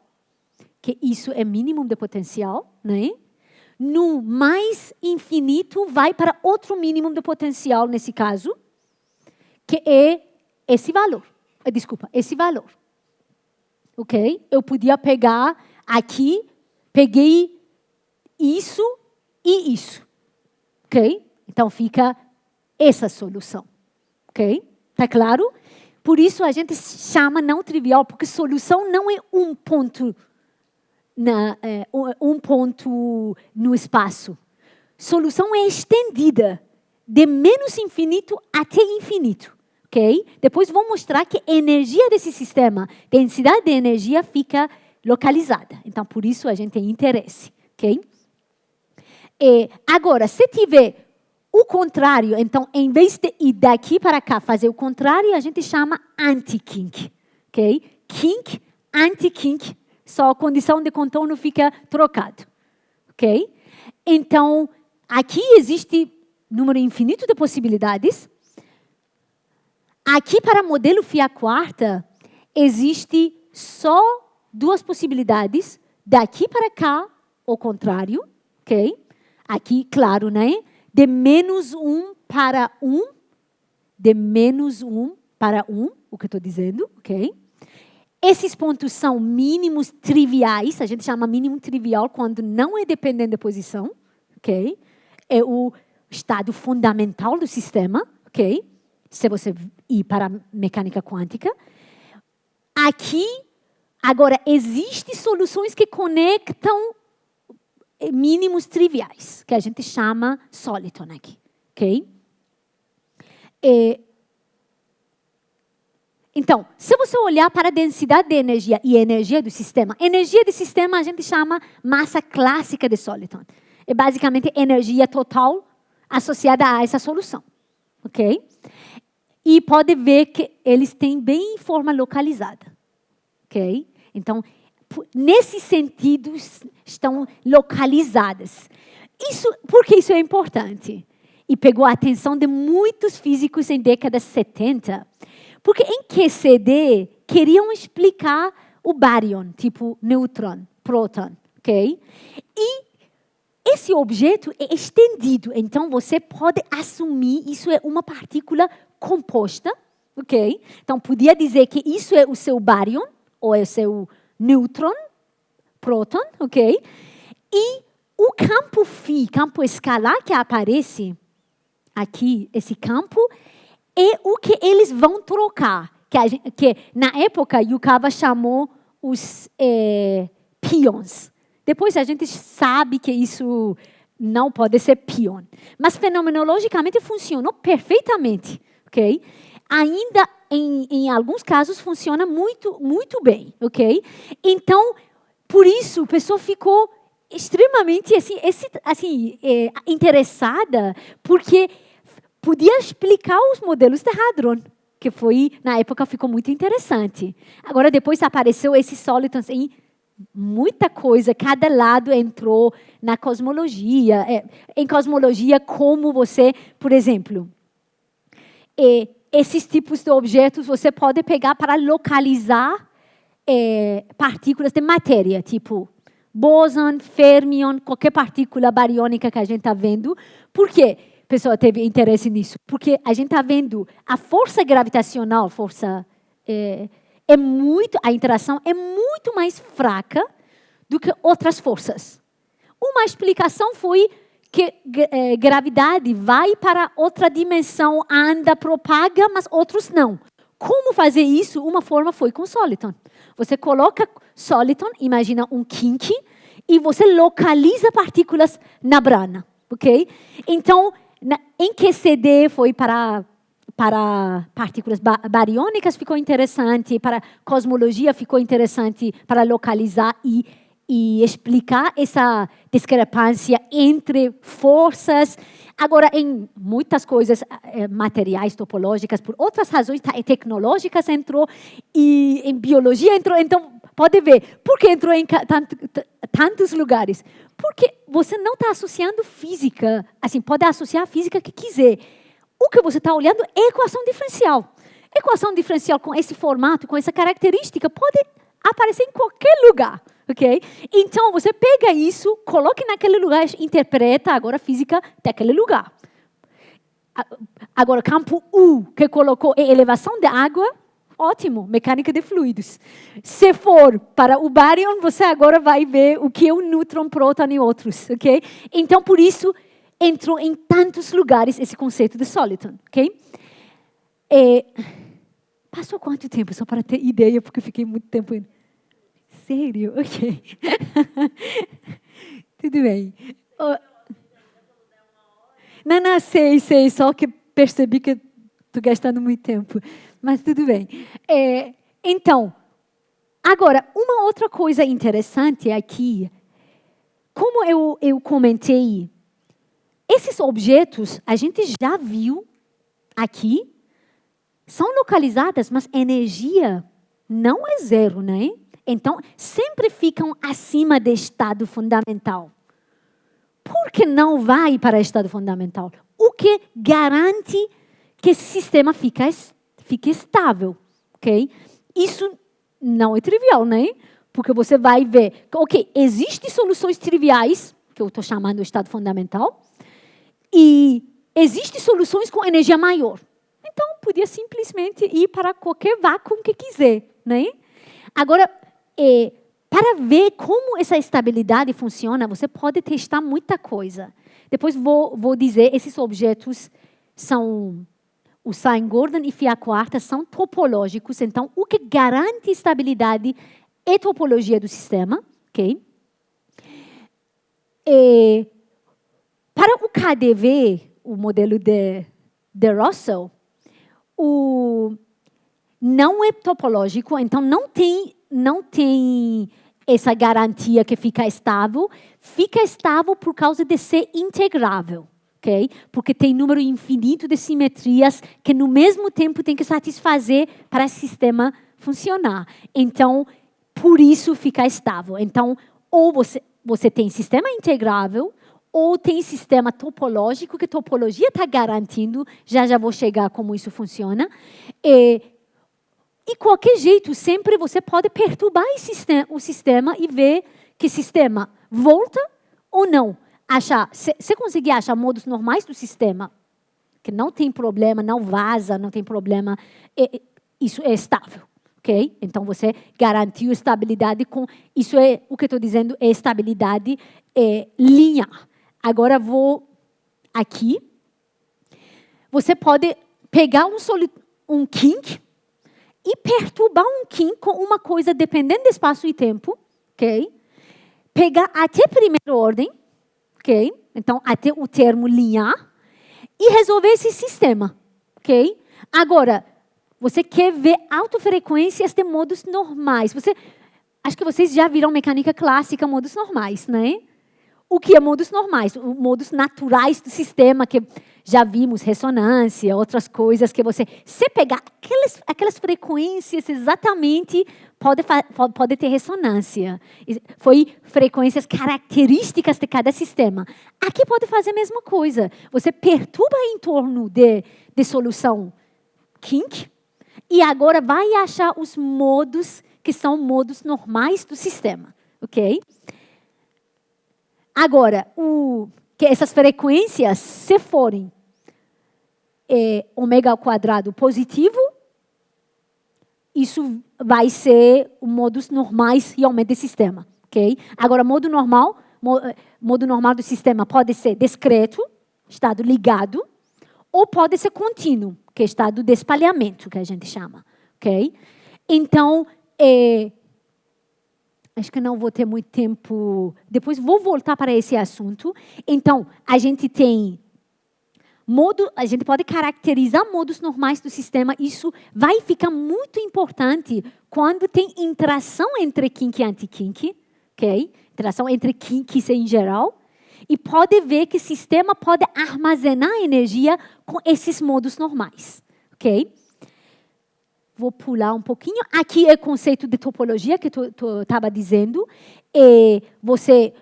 que isso é mínimo de potencial, né? No mais infinito vai para outro mínimo de potencial, nesse caso, que é esse valor. Desculpa, esse valor. Ok? Eu podia pegar aqui, peguei isso e isso. Ok? Então, fica essa solução. Ok? Tá claro? Por isso, a gente chama não trivial, porque solução não é um ponto no espaço. Solução é estendida, de menos infinito até infinito. Okay? Depois vou mostrar que a energia desse sistema, densidade de energia, fica localizada. Então, por isso a gente tem interesse. Okay? Agora, se tiver o contrário, então, em vez de ir daqui para cá, fazer o contrário, a gente chama anti-kink. Okay? Kink, anti-kink, só a condição de contorno fica trocado. Ok? Então, aqui existe número infinito de possibilidades. Aqui, para o modelo Φ quarta, existe só duas possibilidades. Daqui para cá, o contrário. Ok? Aqui, claro, né? De menos 1 para 1. De menos 1 para 1, o que eu estou dizendo. Ok? Esses pontos são mínimos triviais, a gente chama mínimo trivial quando não é dependente da posição, ok? É o estado fundamental do sistema, ok? Se você ir para a mecânica quântica. Aqui, agora, existem soluções que conectam mínimos triviais, que a gente chama soliton aqui, ok? Então, se você olhar para a densidade de energia e a energia do sistema a gente chama massa clássica de soliton. É basicamente energia total associada a essa solução. Ok? E pode ver que eles têm bem forma localizada. Ok? Então, nesse sentido, estão localizadas. Por que isso é importante? E pegou a atenção de muitos físicos em décadas 70. Porque em QCD queriam explicar o bárion, tipo nêutron, próton, ok? E esse objeto é estendido, então você pode assumir isso é uma partícula composta, ok? Então podia dizer que isso é o seu bárion ou é o seu nêutron, próton, ok? E o campo φ, campo escalar que aparece aqui, esse campo é o que eles vão trocar. Que na época, Yukawa chamou os pions. Depois a gente sabe que isso não pode ser pion. Mas fenomenologicamente funcionou perfeitamente. Okay? Ainda em alguns casos funciona muito, muito bem. Okay? Então, por isso, a pessoa ficou extremamente interessada, porque podia explicar os modelos de Hadron, que foi, na época, ficou muito interessante. Agora, depois apareceu esses solitons em muita coisa, cada lado entrou na cosmologia. Em cosmologia, como você, por exemplo, esses tipos de objetos você pode pegar para localizar partículas de matéria, tipo bóson, fermion, qualquer partícula bariônica que a gente está vendo. Por quê? A pessoa teve interesse nisso, porque a gente está vendo a força gravitacional, a interação é muito mais fraca do que outras forças. Uma explicação foi que gravidade vai para outra dimensão, anda, propaga, mas outros não. Como fazer isso? Uma forma foi com Soliton. Você coloca Soliton, imagina um kink, e você localiza partículas na brana, ok? Então, em QCD foi para partículas bariônicas, ficou interessante, para cosmologia ficou interessante para localizar e explicar essa discrepância entre forças. Agora, em muitas coisas materiais, topológicas, por outras razões tecnológicas entrou, e em biologia entrou. Então, pode ver, por que entrou em tantos lugares? Porque você não está associando física, assim, pode associar a física que quiser. O que você está olhando é equação diferencial. Equação diferencial com esse formato, com essa característica, pode aparecer em qualquer lugar. Okay? Então, você pega isso, coloca naquele lugar, interpreta agora a física daquele lugar. Agora, campo U, que colocou elevação de água, ótimo, mecânica de fluidos. Se for para o baryon, você agora vai ver o que é o nêutron, próton e outros. Okay? Então, por isso, entrou em tantos lugares esse conceito de Soliton. Okay? Passou quanto tempo? Só para ter ideia, porque eu fiquei muito tempo... Sério? Ok. Tudo bem. Não, sei. Só que percebi que estou gastando muito tempo. Mas tudo bem. Então, agora, uma outra coisa interessante aqui. Como eu comentei, esses objetos, a gente já viu aqui, são localizadas, mas energia não é zero, né? Então, sempre ficam acima do estado fundamental. Por que não vai para o estado fundamental? O que garante que esse sistema fique estável. Okay? Isso não é trivial, né? Porque você vai ver, ok, existem soluções triviais, que eu estou chamando de estado fundamental, e existem soluções com energia maior. Então, podia simplesmente ir para qualquer vácuo que quiser, né? Agora, para ver como essa estabilidade funciona, você pode testar muita coisa. Depois vou dizer, esses objetos são, o Sine-Gordon e Fiat-Quarta são topológicos, então o que garante estabilidade é topologia do sistema. Okay? Para o KDV, o modelo de Russell, não é topológico, então não tem essa garantia que fica estável por causa de ser integrável, ok? Porque tem número infinito de simetrias que no mesmo tempo tem que satisfazer para esse sistema funcionar. Então, por isso fica estável. Então, ou você tem sistema integrável, ou tem sistema topológico, que topologia está garantindo, já vou chegar a como isso funciona. E qualquer jeito, sempre você pode perturbar o sistema e ver que o sistema volta ou não. Você conseguir achar modos normais do sistema, que não tem problema, não vaza, não tem problema, isso é estável. Okay? Então, você garantiu estabilidade com... Isso é o que estou dizendo, é estabilidade linear. Agora, vou aqui. Você pode pegar um kink e perturbar um kink com uma coisa dependendo de espaço e tempo. Okay? Pegar até primeira ordem, okay? Então, até o termo linear, e resolver esse sistema. Okay? Agora, você quer ver autofrequências de modos normais. Acho que vocês já viram mecânica clássica, modos normais, né? O que é modos normais? Modos naturais do sistema, que já vimos, ressonância, outras coisas que se pegar aquelas frequências exatamente, pode ter ressonância. Foi frequências características de cada sistema. Aqui pode fazer a mesma coisa. Você perturba em torno de solução kink, e agora vai achar os modos que são modos normais do sistema. Ok? Agora, que essas frequências, se forem ômega ao quadrado positivo, isso vai ser o modos normais realmente do sistema. Okay? Agora, modo normal modo normal do sistema pode ser discreto, estado ligado, ou pode ser contínuo, que é estado de espalhamento, que a gente chama. Okay? Então, acho que não vou ter muito tempo. Depois vou voltar para esse assunto. Então, a gente pode caracterizar modos normais do sistema. Isso vai ficar muito importante quando tem interação entre kink e anti-kink, okay? Interação entre kinks em geral. E pode ver que o sistema pode armazenar energia com esses modos normais, ok? Vou pular um pouquinho. Aqui é o conceito de topologia que eu estava dizendo. Você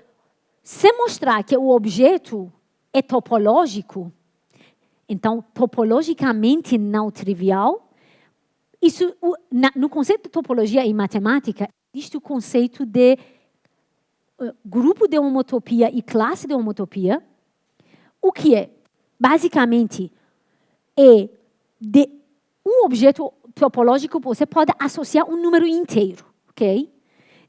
se mostrar que o objeto é topológico, então, topologicamente não trivial, isso, no conceito de topologia em matemática, existe o conceito de grupo de homotopia e classe de homotopia. O que é? Basicamente, um objeto topológico, você pode associar um número inteiro, ok?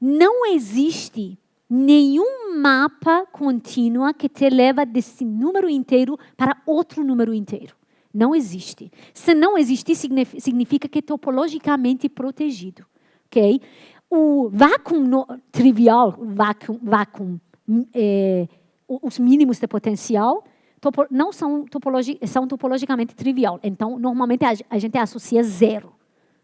Não existe nenhum mapa contínuo que te leva desse número inteiro para outro número inteiro. Não existe. Se não existe, significa que é topologicamente protegido, ok? O vácuo trivial, os mínimos de potencial, não são topologicamente trivial. Então, normalmente, a gente associa zero.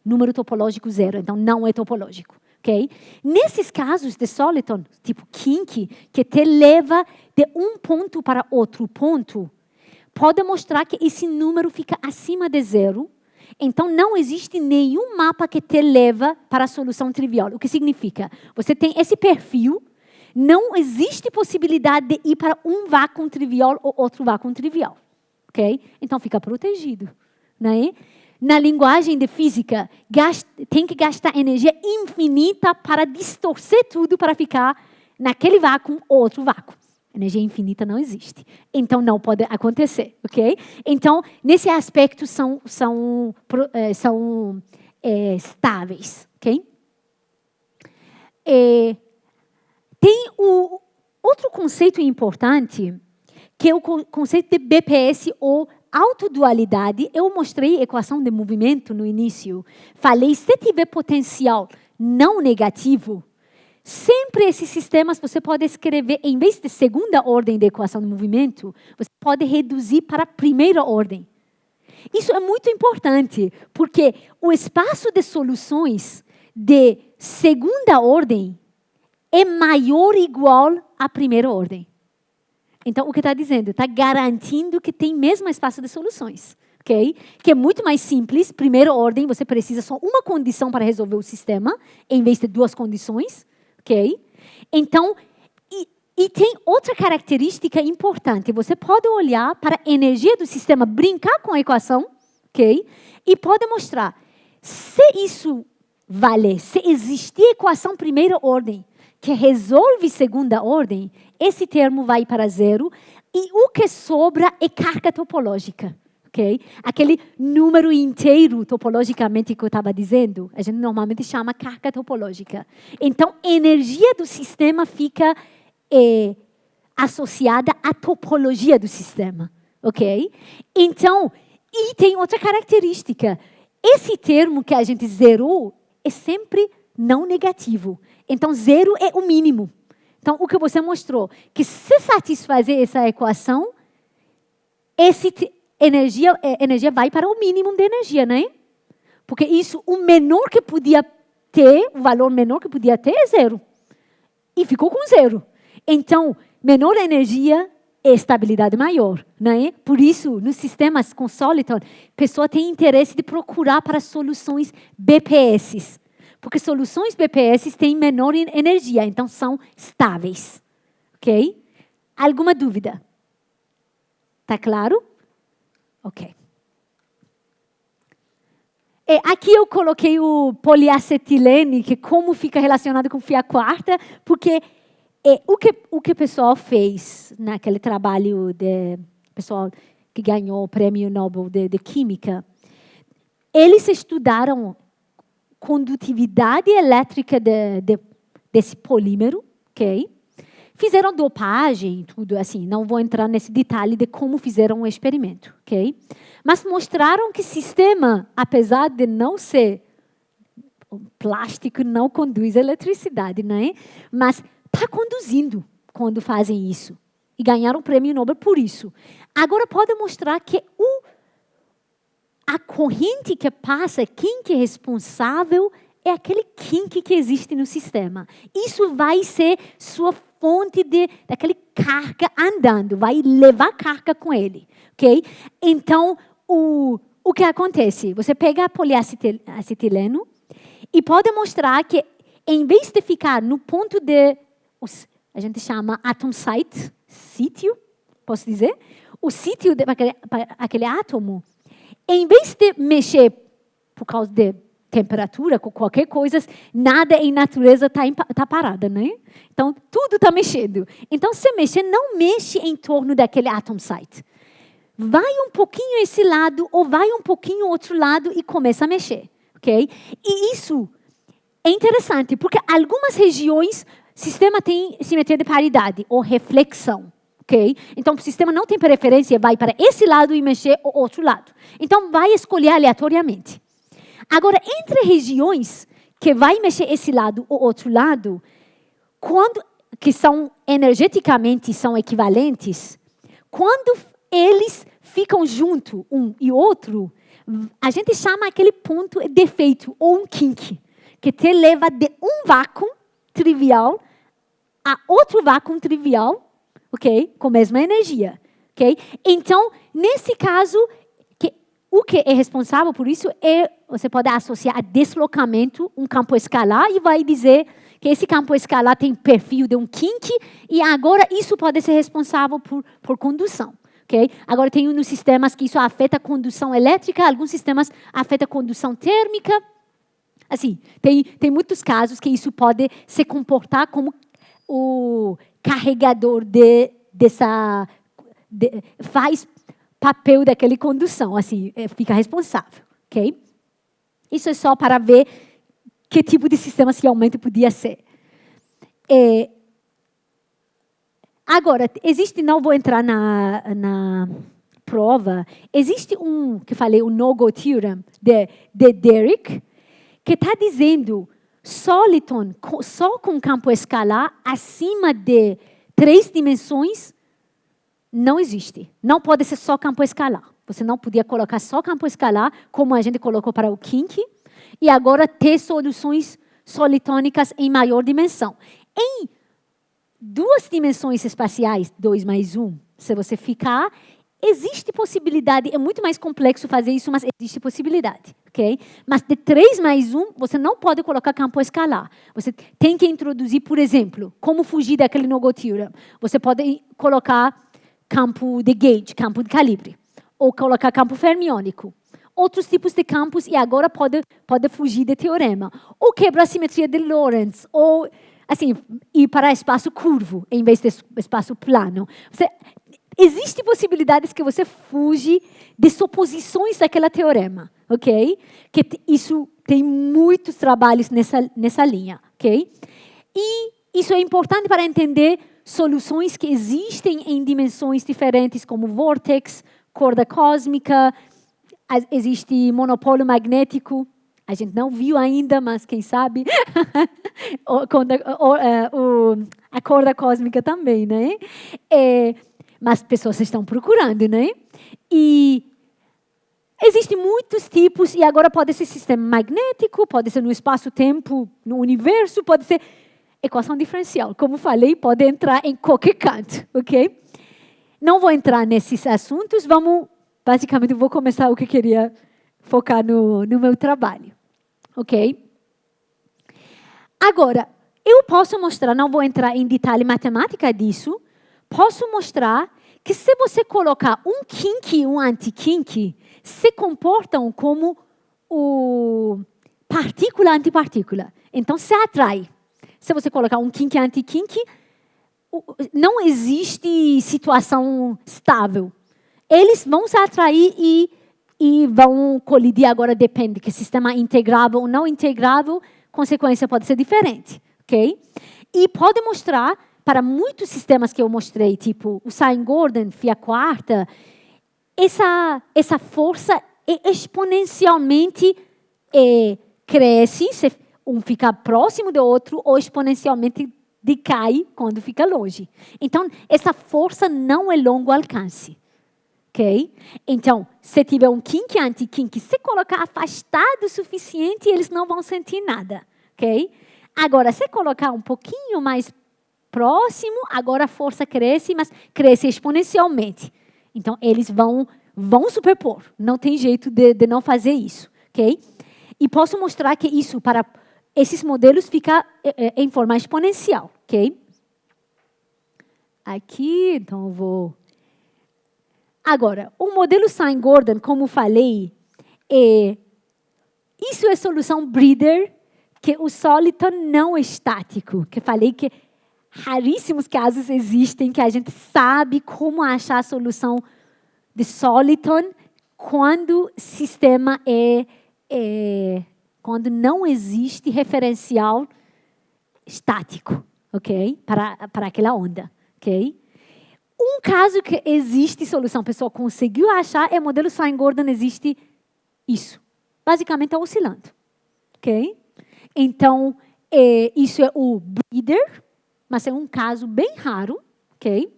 Número topológico zero. Então, não é topológico. Okay? Nesses casos de Soliton, tipo kink, que te leva de um ponto para outro ponto, pode mostrar que esse número fica acima de zero. Então, não existe nenhum mapa que te leva para a solução trivial. O que significa? Você tem esse perfil, não existe possibilidade de ir para um vácuo trivial ou outro vácuo trivial. Okay? Então, fica protegido. Né? Na linguagem de física, tem que gastar energia infinita para distorcer tudo para ficar naquele vácuo ou outro vácuo. Energia infinita não existe. Então, não pode acontecer. Okay? Então, nesse aspecto, são estáveis. Okay? Tem o outro conceito importante, que é o conceito de BPS, ou autodualidade. Eu mostrei a equação de movimento no início. Falei, se tiver potencial não negativo, sempre esses sistemas você pode escrever, em vez de segunda ordem da equação de movimento, você pode reduzir para primeira ordem. Isso é muito importante, porque o espaço de soluções de segunda ordem é maior ou igual à primeira ordem. Então, o que está dizendo? Está garantindo que tem mesmo espaço de soluções. Okay? Que é muito mais simples. Primeira ordem, você precisa só uma condição para resolver o sistema, em vez de duas condições. Okay? Então, e tem outra característica importante. Você pode olhar para a energia do sistema, brincar com a equação, okay? E pode mostrar se isso vale, se existir equação primeira ordem, que resolve segunda ordem, esse termo vai para zero, e o que sobra é carga topológica. Okay? Aquele número inteiro, topologicamente, que eu estava dizendo, a gente normalmente chama carga topológica. Então, a energia do sistema fica associada à topologia do sistema. Okay? Então, e tem outra característica. Esse termo que a gente zerou é sempre não negativo. Então, zero é o mínimo. Então, o que você mostrou, que se satisfazer essa equação, energia vai para o mínimo de energia, né? Porque isso, o menor que podia ter, o valor menor que podia ter é zero. E ficou com zero. Então, menor energia é estabilidade maior, né? Por isso, nos sistemas com Soliton, a pessoa tem interesse de procurar para soluções BPS. Porque soluções BPS têm menor energia, então são estáveis. Ok? Alguma dúvida? Está claro? Ok. Aqui eu coloquei o poliacetilene, que como fica relacionado com FIA quarta, porque o que o pessoal fez naquele trabalho de pessoal que ganhou o prêmio Nobel de Química, eles estudaram condutividade elétrica desse polímero, ok? fizeram dopagem e tudo assim. Não vou entrar nesse detalhe de como fizeram o experimento, ok? Mas mostraram que o sistema, apesar de não ser plástico, não conduz eletricidade, né? Mas está conduzindo quando fazem isso. E ganharam o prêmio Nobel por isso. Agora pode mostrar que a corrente que passa, quem que é responsável é aquele kink que existe no sistema. Isso vai ser sua fonte daquele carga andando, vai levar carga com ele, ok? Então, o que acontece? Você pega poliacetileno e pode mostrar que, em vez de ficar no ponto a gente chama atom site, sítio, posso dizer? O sítio daquele átomo, em vez de mexer por causa de temperatura, com qualquer coisa, nada em natureza está parada, né? Então, tudo está mexendo. Então, se mexer, não mexe em torno daquele atom site. Vai um pouquinho esse lado, ou vai um pouquinho outro lado e começa a mexer, ok? E isso é interessante, porque algumas regiões, o sistema tem simetria de paridade, ou reflexão. Okay? Então, o sistema não tem preferência, vai para esse lado e mexer o outro lado. Então, vai escolher aleatoriamente. Agora, entre regiões que vai mexer esse lado ou outro lado, que são energeticamente são equivalentes, quando eles ficam junto um e outro, a gente chama aquele ponto defeito ou um kink, que te leva de um vácuo trivial a outro vácuo trivial, ok? Com a mesma energia, ok? Então, nesse caso, o que é responsável por isso você pode associar a deslocamento, um campo escalar, e vai dizer que esse campo escalar tem perfil de um kink, e agora isso pode ser responsável por condução, ok? Agora, tem uns sistemas que isso afeta a condução elétrica, alguns sistemas afetam a condução térmica. Assim, tem muitos casos que isso pode se comportar como o carregador faz papel daquela condução, assim, fica responsável, ok? Isso é só para ver que tipo de sistema realmente podia ser. Agora, não vou entrar na prova, existe que falei, o No-Go Theorem, de Derrick, que está dizendo Soliton, só com campo escalar, acima de 3 dimensões, não existe. Não pode ser só campo escalar. Você não podia colocar só campo escalar, como a gente colocou para o kink, e agora ter soluções solitônicas em maior dimensão. Em 2 dimensões espaciais, 2 mais 1, se você ficar, existe possibilidade, é muito mais complexo fazer isso, mas existe possibilidade, ok? Mas de 3 mais 1, você não pode colocar campo escalar. Você tem que introduzir, por exemplo, como fugir daquele No-Go Theorem. Você pode colocar campo de gauge, campo de calibre, ou colocar campo fermiônico. Outros tipos de campos, e agora pode fugir de teorema. Ou quebrar a simetria de Lorentz, ou assim, ir para espaço curvo, em vez de espaço plano. Existem possibilidades que você fuge de suposições daquele teorema, ok? Que isso tem muitos trabalhos nessa linha, ok? E isso é importante para entender soluções que existem em dimensões diferentes, como vórtex, corda cósmica, existe monopólio magnético, a gente não viu ainda, mas quem sabe, a corda cósmica também, né? Mas pessoas estão procurando, né? E existem muitos tipos, e agora pode ser sistema magnético, pode ser no espaço-tempo, no universo, pode ser equação diferencial. Como falei, pode entrar em qualquer canto, ok? Não vou entrar nesses assuntos, basicamente, vou começar o que eu queria focar no meu trabalho, ok? Agora, eu posso mostrar, não vou entrar em detalhe matemática disso, posso mostrar que se você colocar um kink e um anti-kink, se comportam como partícula-antipartícula. Então, se atrai. Se você colocar um kink e anti-kink, não existe situação estável. Eles vão se atrair e vão colidir. Agora depende que sistema integrável ou não integrável, consequência pode ser diferente, ok? E pode mostrar para muitos sistemas que eu mostrei, tipo o Sine Gordon, Fia quarta, essa força exponencialmente cresce, um fica próximo do outro, ou exponencialmente decai quando fica longe. Então, essa força não é longo alcance. Okay? Então, se tiver um kink e anti-kink, se colocar afastado o suficiente, eles não vão sentir nada. Okay? Agora, se colocar um pouquinho mais próximo, agora a força cresce, mas cresce exponencialmente. Então, eles vão superpor. Não tem jeito de não fazer isso. Okay? E posso mostrar que isso, para esses modelos, fica em forma exponencial. Okay? Aqui, então, eu vou... Agora, o modelo Sine Gordon, como falei, isso é solução breeder, que o Soliton não é estático. Que falei que raríssimos casos existem que a gente sabe como achar a solução de Soliton quando o sistema quando não existe referencial estático, ok? Para aquela onda, ok? Um caso que existe solução, a pessoa conseguiu achar, é o modelo Sine Gordon, existe isso. Basicamente, está oscilando. Ok? Então, isso é o breeder, mas é um caso bem raro. Ok?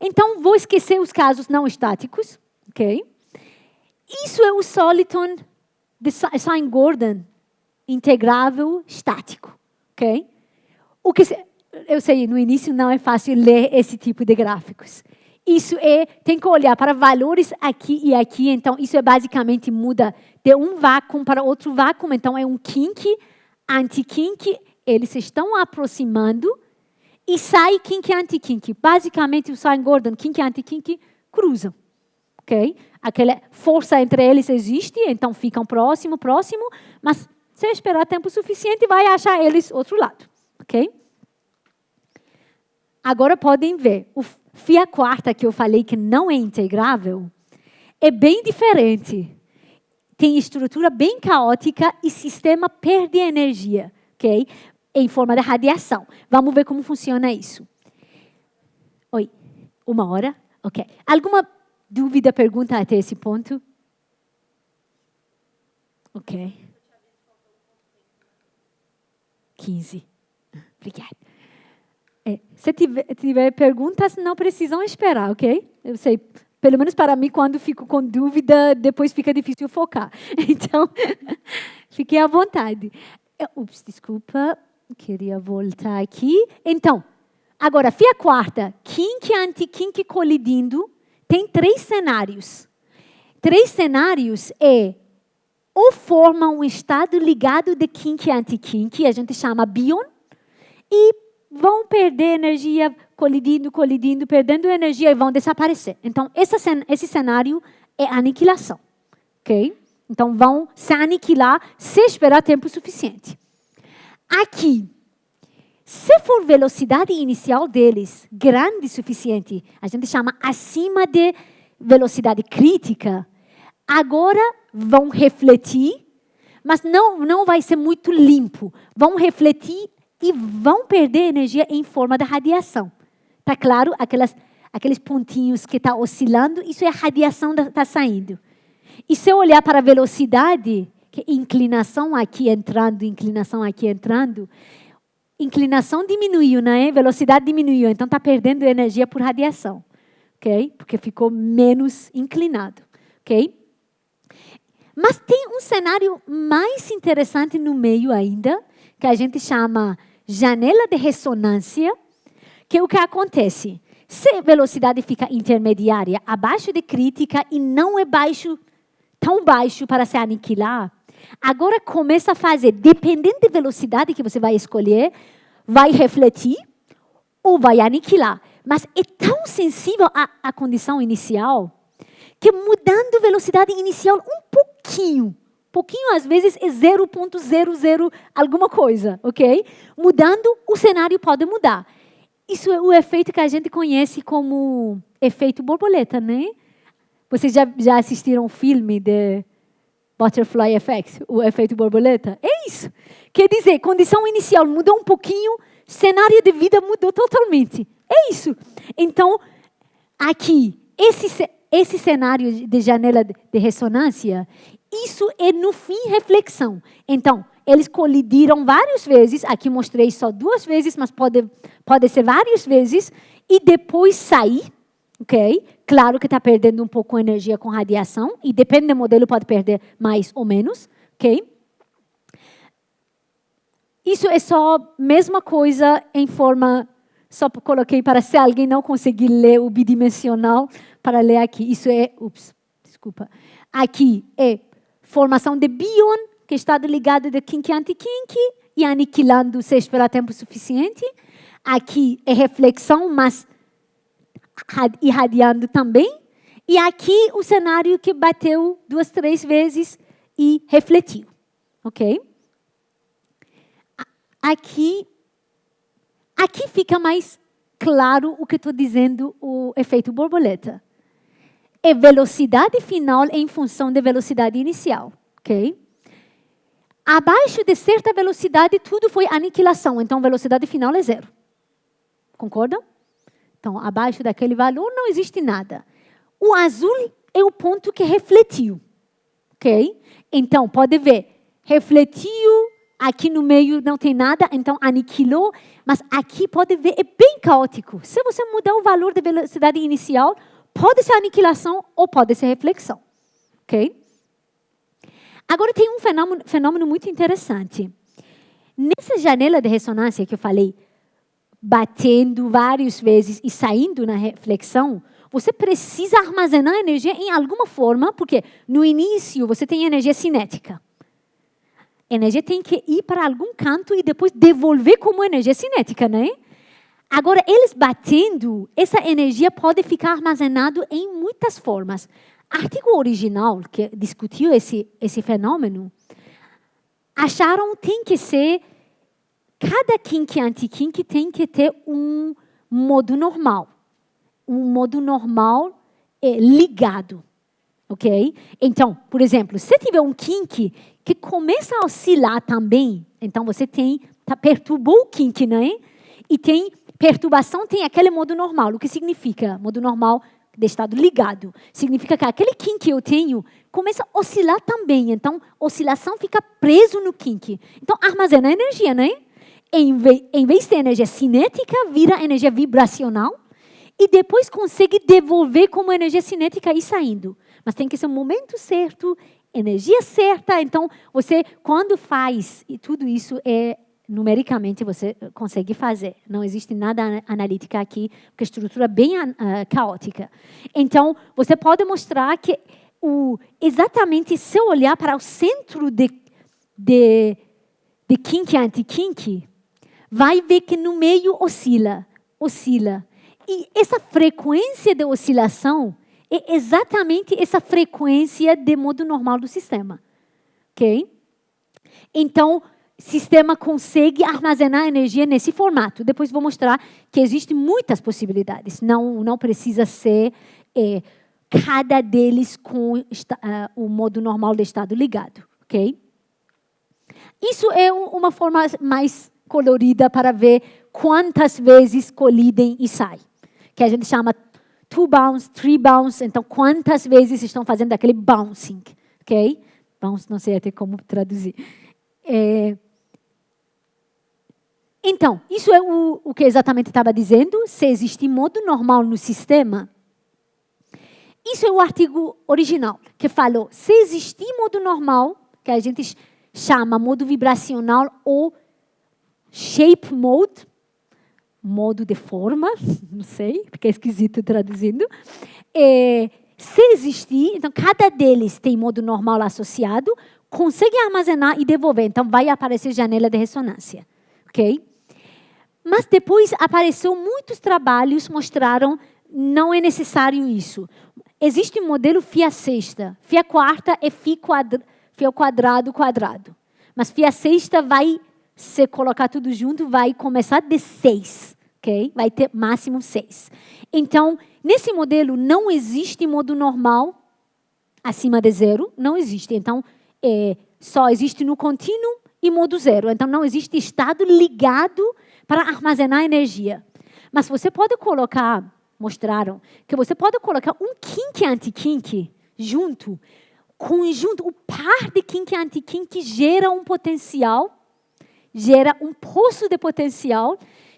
Então, vou esquecer os casos não estáticos. Ok? Isso é o Soliton de Sine Gordon integrável estático. Ok? Eu sei, no início não é fácil ler esse tipo de gráficos. Isso tem que olhar para valores aqui e aqui. Então, isso basicamente muda de um vácuo para outro vácuo. Então, é um kink, anti-kink. Eles se estão aproximando e sai kink, anti-kink. Basicamente, o Sine Gordon, kink e anti-kink, cruzam. Okay? Aquela força entre eles existe, então ficam próximo, mas se esperar tempo suficiente, vai achar eles outro lado. Ok? Agora podem ver, o Fia quarta que eu falei que não é integrável, é bem diferente. Tem estrutura bem caótica e o sistema perde energia, ok? Em forma de radiação. Vamos ver como funciona isso. Oi, 1 hora? Ok. Alguma dúvida, pergunta até esse ponto? Ok. 15. Obrigada. Se tiver perguntas, não precisam esperar, ok? Eu sei, pelo menos para mim, quando fico com dúvida, depois fica difícil focar. Então, fiquem à vontade. Ups, desculpa, queria voltar aqui. Então, agora, Fia quarta, kink e anti-kink colidindo, tem 3 cenários. 3 cenários ou formam um estado ligado de kink e anti-kink, a gente chama bion, e vão perder energia, colidindo, perdendo energia e vão desaparecer. Então, esse cenário é aniquilação. Ok? Então, vão se aniquilar se esperar tempo suficiente. Aqui, se for velocidade inicial deles grande o suficiente, a gente chama acima de velocidade crítica, agora vão refletir, mas não vai ser muito limpo. Vão refletir e vão perder energia em forma de radiação. Está claro? Aqueles pontinhos que estão oscilando, isso é a radiação que está saindo. E se eu olhar para a velocidade, que é inclinação aqui entrando, inclinação diminuiu, né? Velocidade diminuiu, então está perdendo energia por radiação. Ok? Porque ficou menos inclinado. Ok? Mas tem um cenário mais interessante no meio ainda, que a gente chama janela de ressonância, que é o que acontece. Se a velocidade fica intermediária, abaixo de crítica, e não é tão baixo para se aniquilar, agora começa a fazer, dependendo da velocidade que você vai escolher, vai refletir ou vai aniquilar. Mas é tão sensível à condição inicial, que mudando a velocidade inicial um pouquinho, às vezes é 0,00 alguma coisa, ok? Mudando, o cenário pode mudar. Isso é o efeito que a gente conhece como efeito borboleta, né? Vocês já assistiram o filme de Butterfly Effect, o efeito borboleta? É isso. Quer dizer, condição inicial muda um pouquinho, cenário de vida mudou totalmente. É isso. Então, aqui, esse cenário de janela de ressonância, isso é, no fim, reflexão. Então, eles colidiram várias vezes, aqui mostrei só 2 vezes, mas pode ser várias vezes, e depois sair, ok? Claro que está perdendo um pouco de energia com radiação, e depende do modelo, pode perder mais ou menos, ok? Isso é só mesma coisa em forma, só coloquei para se alguém não conseguir ler o bidimensional, para ler aqui. Isso é, desculpa. Aqui é formação de bion, que está ligado de kink anti-kink, e aniquilando se esperar tempo suficiente. Aqui é reflexão, mas irradiando também. E aqui o cenário que bateu 2, 3 vezes e refletiu. Ok? Aqui fica mais claro o que estou dizendo, o efeito borboleta. É velocidade final em função da velocidade inicial. Ok? Abaixo de certa velocidade, tudo foi aniquilação. Então, velocidade final é 0. Concordam? Então, abaixo daquele valor, não existe nada. O azul é o ponto que refletiu. Ok? Então, pode ver. Refletiu. Aqui no meio não tem nada, então aniquilou. Mas aqui pode ver, é bem caótico. Se você mudar o valor da velocidade inicial, pode ser aniquilação ou pode ser reflexão. Ok? Agora tem um fenômeno muito interessante. Nessa janela de ressonância que eu falei, batendo várias vezes e saindo na reflexão, você precisa armazenar energia em alguma forma, porque no início você tem energia cinética. A energia tem que ir para algum canto e depois devolver como energia cinética, né? Agora, eles batendo, essa energia pode ficar armazenada em muitas formas. O artigo original, que discutiu esse fenômeno, acharam que tem que ser, cada kink e anti-kink tem que ter um modo normal. Um modo normal ligado. Ok? Então, por exemplo, se tiver um kink que começa a oscilar também, então você perturbou o kink, né? E tem perturbação, tem aquele modo normal. O que significa modo normal de estado ligado? Significa que aquele kink que eu tenho começa a oscilar também. Então, oscilação fica preso no kink. Então, armazena energia, né? Em vez de ter energia cinética, vira energia vibracional e depois consegue devolver como energia cinética e saindo. Mas tem que ser o momento certo, energia certa. Então, você, quando faz, e tudo isso numericamente você consegue fazer. Não existe nada analítica aqui, porque a estrutura é bem caótica. Então, você pode mostrar que exatamente se eu olhar para o centro de kink e anti-kink, vai ver que no meio oscila. E essa frequência de oscilação é exatamente essa frequência de modo normal do sistema. Ok? Então, o sistema consegue armazenar energia nesse formato. Depois vou mostrar que existem muitas possibilidades. Não precisa ser cada deles com o modo normal de estado ligado. Ok? Isso é uma forma mais colorida para ver quantas vezes colidem e saem. Que a gente chama 2 bounce, 3 bounce. Então, quantas vezes estão fazendo aquele bouncing. Ok? Bounce, não sei até como traduzir. Então, isso é o que exatamente estava dizendo. Se existe modo normal no sistema, isso é o artigo original, que falou, se existir modo normal, que a gente chama modo vibracional ou shape mode, modo de forma, não sei, porque é esquisito traduzindo. Se existir, então cada deles tem modo normal associado, consegue armazenar e devolver. Então vai aparecer janela de ressonância. Ok? Mas depois apareceu muitos trabalhos, mostraram não é necessário isso. Existe um modelo Φ sexta. Φ quarta é Φ quadrado, quadrado. Mas Φ sexta vai, se colocar tudo junto, vai começar de 6. Okay? Vai ter máximo 6. Então, nesse modelo, não existe modo normal acima de 0. Não existe. Então, só existe no contínuo e modo 0. Então, não existe estado ligado para armazenar energia. Mas você pode colocar, mostraram, que você pode colocar um kink e anti-kink junto. Conjunto, o par de kink e anti-kink gera um potencial, gera um poço de potencial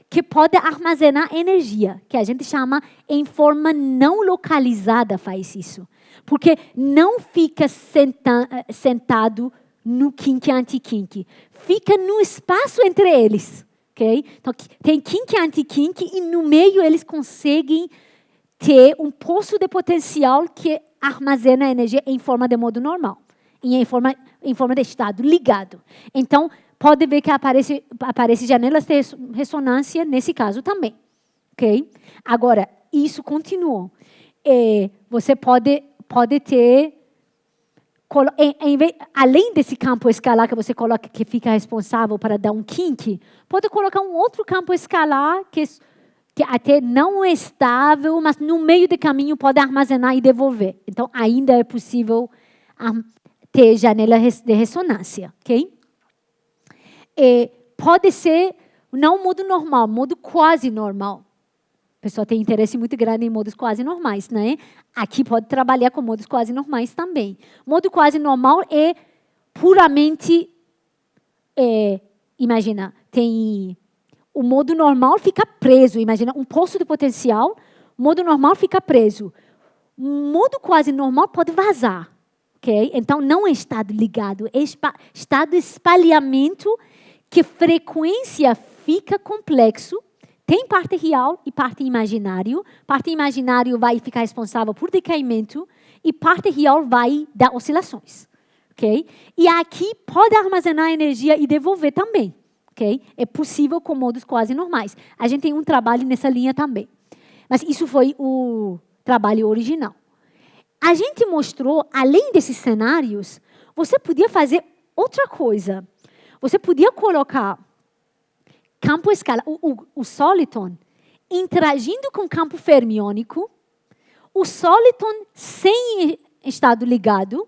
que pode armazenar energia, que a gente chama em forma não localizada faz isso. Porque não fica sentado no kink e anti-kink. Fica no espaço entre eles. Okay? Então, tem kink e anti-kink e no meio eles conseguem ter um poço de potencial que armazena energia em forma de modo normal. E em forma de estado ligado. Então, pode ver que aparece janelas de ressonância nesse caso também. Okay? Agora, isso continuou. Você pode ter, além desse campo escalar que você coloca, que fica responsável para dar um kink, pode colocar um outro campo escalar que até não é estável, mas no meio do caminho pode armazenar e devolver. Então, ainda é possível ter janela de ressonância. Okay? Pode ser não modo normal, modo quase normal. A pessoa tem interesse muito grande em modos quase normais, né? Aqui pode trabalhar com modos quase normais também. Modo quase normal é puramente, imagina, tem o modo normal fica preso, imagina um poço de potencial, o modo normal fica preso. O modo quase normal pode vazar, ok? Então não é estado ligado, é estado de espalhamento que frequência fica complexo. Tem parte real e parte imaginário. Parte imaginário vai ficar responsável por decaimento e parte real vai dar oscilações. Okay? E aqui pode armazenar energia e devolver também. Okay? É possível com modos quase normais. A gente tem um trabalho nessa linha também. Mas isso foi o trabalho original. A gente mostrou, além desses cenários, você podia fazer outra coisa. Você podia colocar campo escalar, o soliton interagindo com o campo fermiônico, o soliton sem estado ligado,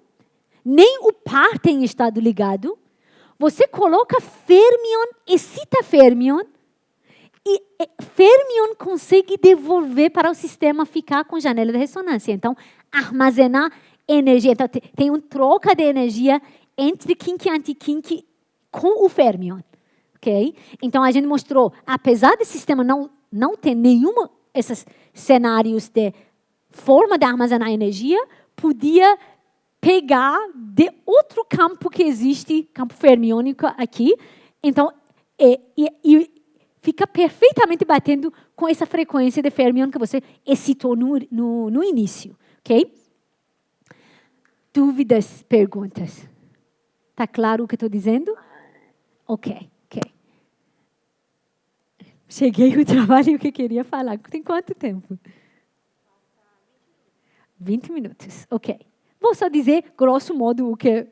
nem o par tem estado ligado. Você coloca fermion, excita fermion, e fermion consegue devolver para o sistema ficar com janela de ressonância. Então, armazenar energia. Então, tem uma troca de energia entre kink e anti-kink com o fermion. Okay? Então, a gente mostrou, apesar do sistema não ter nenhum desses cenários de forma de armazenar energia, podia pegar de outro campo que existe, campo fermiônico aqui. Então, e fica perfeitamente batendo com essa frequência de fermion que você excitou no início. Okay? Dúvidas, perguntas? Está claro o que estou dizendo? Ok. Cheguei no trabalho que eu queria falar. Tem quanto tempo? 20 minutos. Ok. Vou só dizer, grosso modo, o que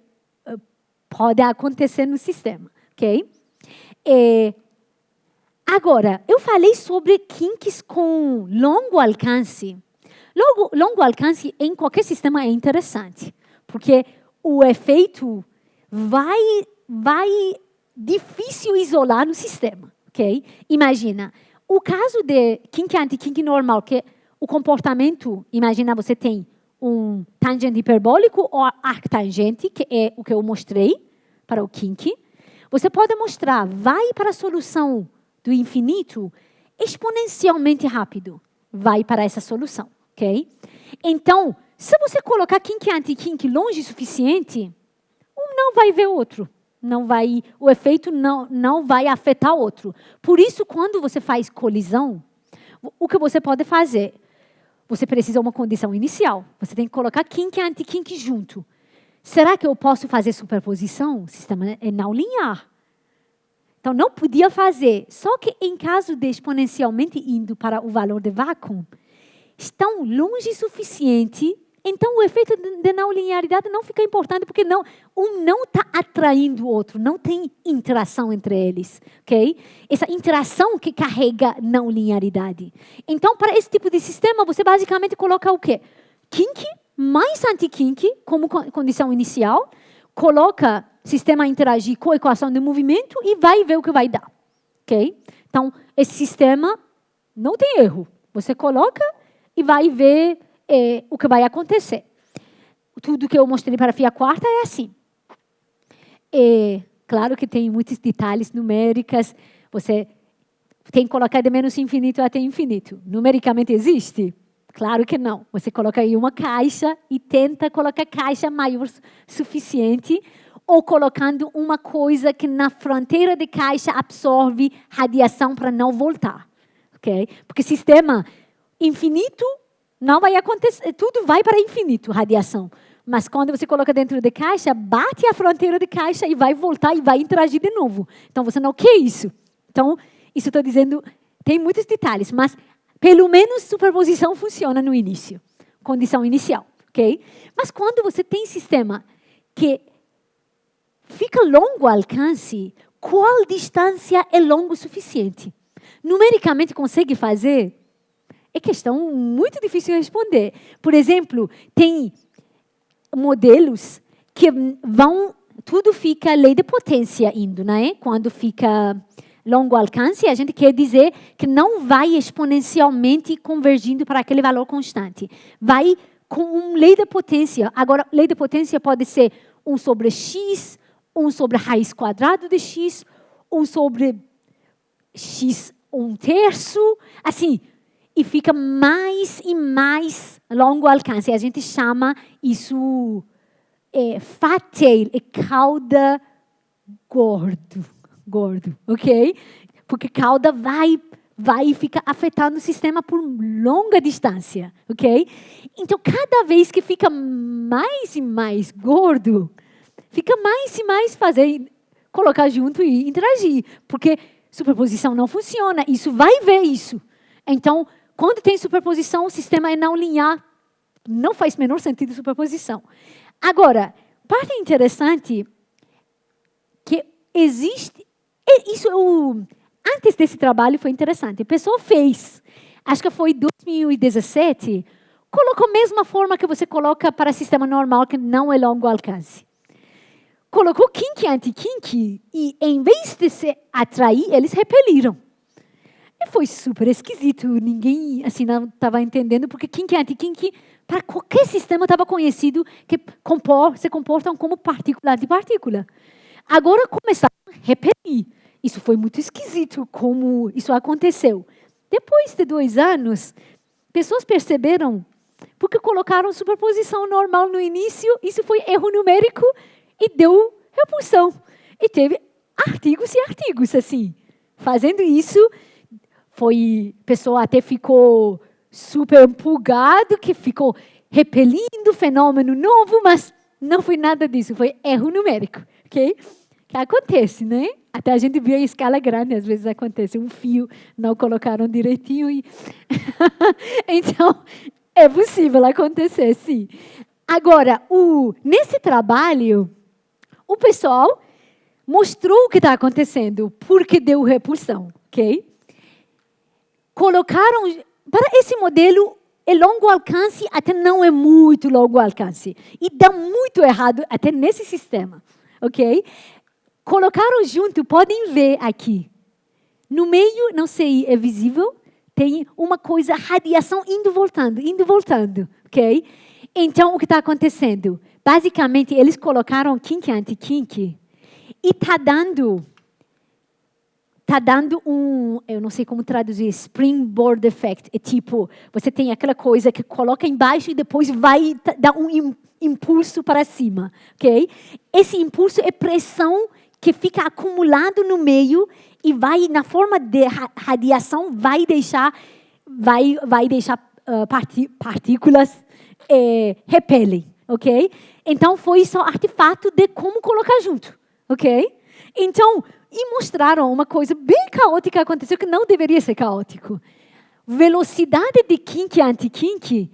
pode acontecer no sistema. Ok? Agora, eu falei sobre kinks com longo alcance. Longo alcance em qualquer sistema é interessante, porque o efeito vai difícil isolar no sistema. Okay? Imagina, o caso de kink e anti-kink normal, que o comportamento, imagina você tem um tangente hiperbólico ou arctangente, que é o que eu mostrei para o kink. Você pode mostrar, vai para a solução do infinito exponencialmente rápido. Vai para essa solução. Okay? Então, se você colocar kink e anti-kink longe o suficiente, um não vai ver o outro. O efeito não vai afetar o outro. Por isso, quando você faz colisão, o que você pode fazer? Você precisa de uma condição inicial. Você tem que colocar kink e anti-kink junto. Será que eu posso fazer superposição? O sistema é não linear. Então, não podia fazer. Só que em caso de exponencialmente indo para o valor de vácuo, estão longe o suficiente. Então, o efeito de não linearidade não fica importante, porque um não está atraindo o outro, não tem interação entre eles. Okay? Essa interação que carrega não linearidade. Então, para esse tipo de sistema, você basicamente coloca o quê? Kink mais anti-kink como condição inicial, coloca o sistema a interagir com a equação de movimento e vai ver o que vai dar. Okay? Então, Então, esse sistema não tem erro. Você coloca e vai ver o que vai acontecer. Tudo que eu mostrei para a FIA quarta é assim. Claro que tem muitos detalhes numéricos. Você tem que colocar de menos infinito até infinito. Numericamente existe? Claro que não. Você coloca aí uma caixa e tenta colocar caixa maior suficiente, ou colocando uma coisa que na fronteira de caixa absorve radiação para não voltar. Okay? Porque sistema infinito não vai acontecer, tudo vai para infinito, radiação. Mas quando você coloca dentro de caixa, bate a fronteira de caixa e vai voltar e vai interagir de novo. Então, você não quer isso. Então, isso estou dizendo, tem muitos detalhes, mas pelo menos superposição funciona no início. Condição inicial, ok? Mas quando você tem sistema que fica longo alcance, qual distância é longo o suficiente? Numericamente consegue fazer? É questão muito difícil de responder. Por exemplo, tem modelos que tudo fica lei de potência indo, né? Quando fica longo alcance, a gente quer dizer que não vai exponencialmente convergindo para aquele valor constante. Vai com lei de potência. Agora, lei de potência pode ser 1 sobre x, 1 sobre raiz quadrada de x, 1 sobre x 1/3, assim, e fica mais e mais longo alcance. A gente chama isso fat tail, cauda gordo, ok? Porque cauda vai ficar afetando o sistema por longa distância, ok? Então, cada vez que fica mais e mais gordo, fica mais e mais colocar junto e interagir, porque superposição não funciona, isso vai ver isso. Então, quando tem superposição, o sistema é não linear, não faz o menor sentido superposição. Agora, parte interessante que existe, antes desse trabalho foi interessante, a pessoa fez, acho que foi 2017, colocou a mesma forma que você coloca para sistema normal, que não é longo alcance. Colocou kink e anti-kink e, em vez de se atrair, eles repeliram. E foi super esquisito. Ninguém assim, não estava entendendo, porque kink e anti-kink, para qualquer sistema, estava conhecido que se comportam como partícula antipartícula. Agora começaram a repelir. Isso foi muito esquisito, como isso aconteceu. Depois de 2 anos, pessoas perceberam, porque colocaram superposição normal no início, isso foi erro numérico, e deu repulsão. E teve artigos e artigos, assim. Fazendo isso, a pessoa até ficou super empolgado, que ficou repelindo fenômeno novo, mas não foi nada disso, foi erro numérico, ok? Que acontece, né? Até a gente vê a escala grande, às vezes acontece. Um fio não colocaram direitinho. Então, é possível acontecer, sim. Agora, nesse trabalho, o pessoal mostrou o que está acontecendo, porque deu repulsão, ok? Colocaram, para esse modelo, é longo alcance, até não é muito longo alcance. E dá muito errado até nesse sistema, ok? Colocaram junto, podem ver aqui. No meio, não sei, é visível, tem uma coisa, radiação indo e voltando, ok? Então, o que está acontecendo? Basicamente, eles colocaram kink e anti-kink e está dando eu não sei como traduzir, springboard effect. É tipo, você tem aquela coisa que coloca embaixo e depois vai dar um impulso para cima, ok? Esse impulso é pressão que fica acumulado no meio e vai, na forma de radiação, vai deixar partículas repelem, ok? Então, foi só artefato de como colocar junto, ok? Então, e mostraram uma coisa bem caótica aconteceu, que não deveria ser caótico. Velocidade de kink e anti-kink,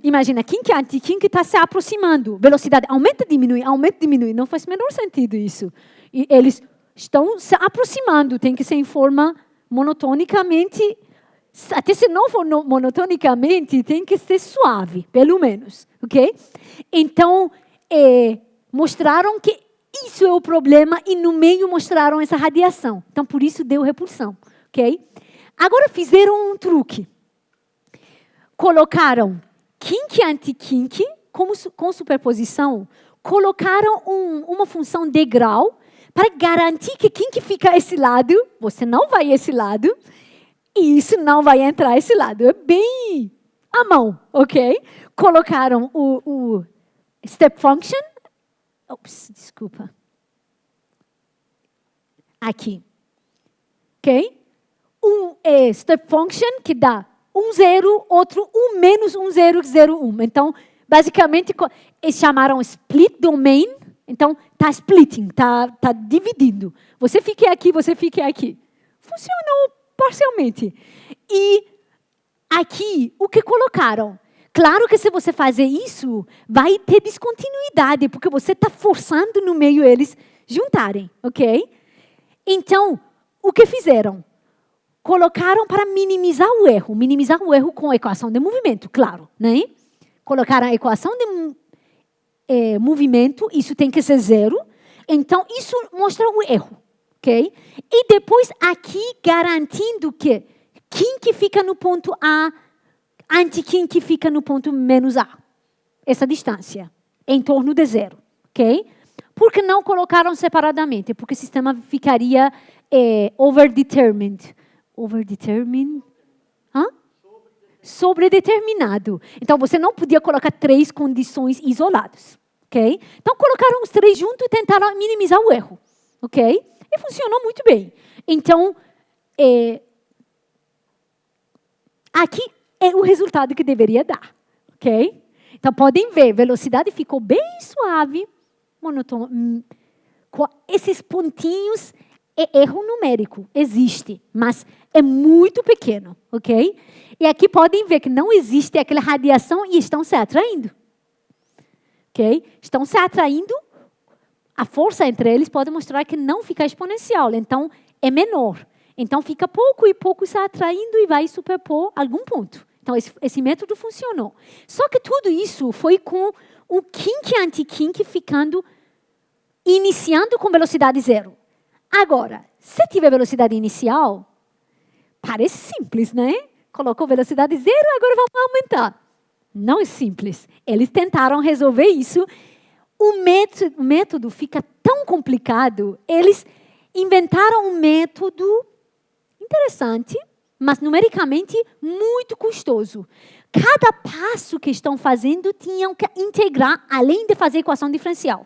imagina, kink e anti-kink está se aproximando. Velocidade aumenta, diminui, não faz o menor sentido isso. E eles estão se aproximando, tem que ser em forma monotonicamente. Até se não for monotonicamente, tem que ser suave, pelo menos, ok? Então, mostraram que isso é o problema e no meio mostraram essa radiação. Então, por isso deu repulsão, ok? Agora fizeram um truque. Colocaram kink e anti-kink com superposição, colocaram uma função de grau para garantir que kink fica a esse lado, você não vai a esse lado, e isso não vai entrar a esse lado. É bem à mão, ok? Colocaram o step function. Ops, desculpa. Aqui. Ok? Um step function que dá 1, 0, outro 1 menos 1, 0, 0, 1. Então, basicamente, eles chamaram split domain. Então, está splitting, está dividindo. Você fica aqui, você fica aqui. Funcionou parcialmente. E aqui, o que colocaram? Claro que se você fazer isso, vai ter descontinuidade, porque você está forçando no meio eles juntarem, ok? Então, o que fizeram? Colocaram para minimizar o erro com a equação de movimento, claro, né? Colocaram a equação de movimento, isso tem que ser 0, então isso mostra o erro, ok? E depois aqui garantindo que kink fica no ponto A, anti-kink fica no ponto menos A. Essa distância, em torno de 0. Ok? Por que não colocaram separadamente? Porque o sistema ficaria overdetermined. Overdetermined? Hã? Sobredeterminado. Então, você não podia colocar 3 condições isoladas. Ok? Então, colocaram os 3 juntos e tentaram minimizar o erro. Ok? E funcionou muito bem. Então, aqui é o resultado que deveria dar, ok? Então, podem ver, velocidade ficou bem suave, monotônico. Com esses pontinhos, é erro numérico, existe, mas é muito pequeno, ok? E aqui podem ver que não existe aquela radiação e estão se atraindo, ok? Estão se atraindo, a força entre eles pode mostrar que não fica exponencial, então é menor. Então, fica pouco e pouco se atraindo e vai superpor algum ponto. Então, esse método funcionou. Só que tudo isso foi com o kink e anti-kink iniciando com velocidade 0. Agora, se tiver velocidade inicial, parece simples, né? Colocou velocidade 0, agora vamos aumentar. Não é simples. Eles tentaram resolver isso. O método fica tão complicado, eles inventaram um método interessante, mas numericamente muito custoso. Cada passo que estão fazendo tinham que integrar, além de fazer equação diferencial.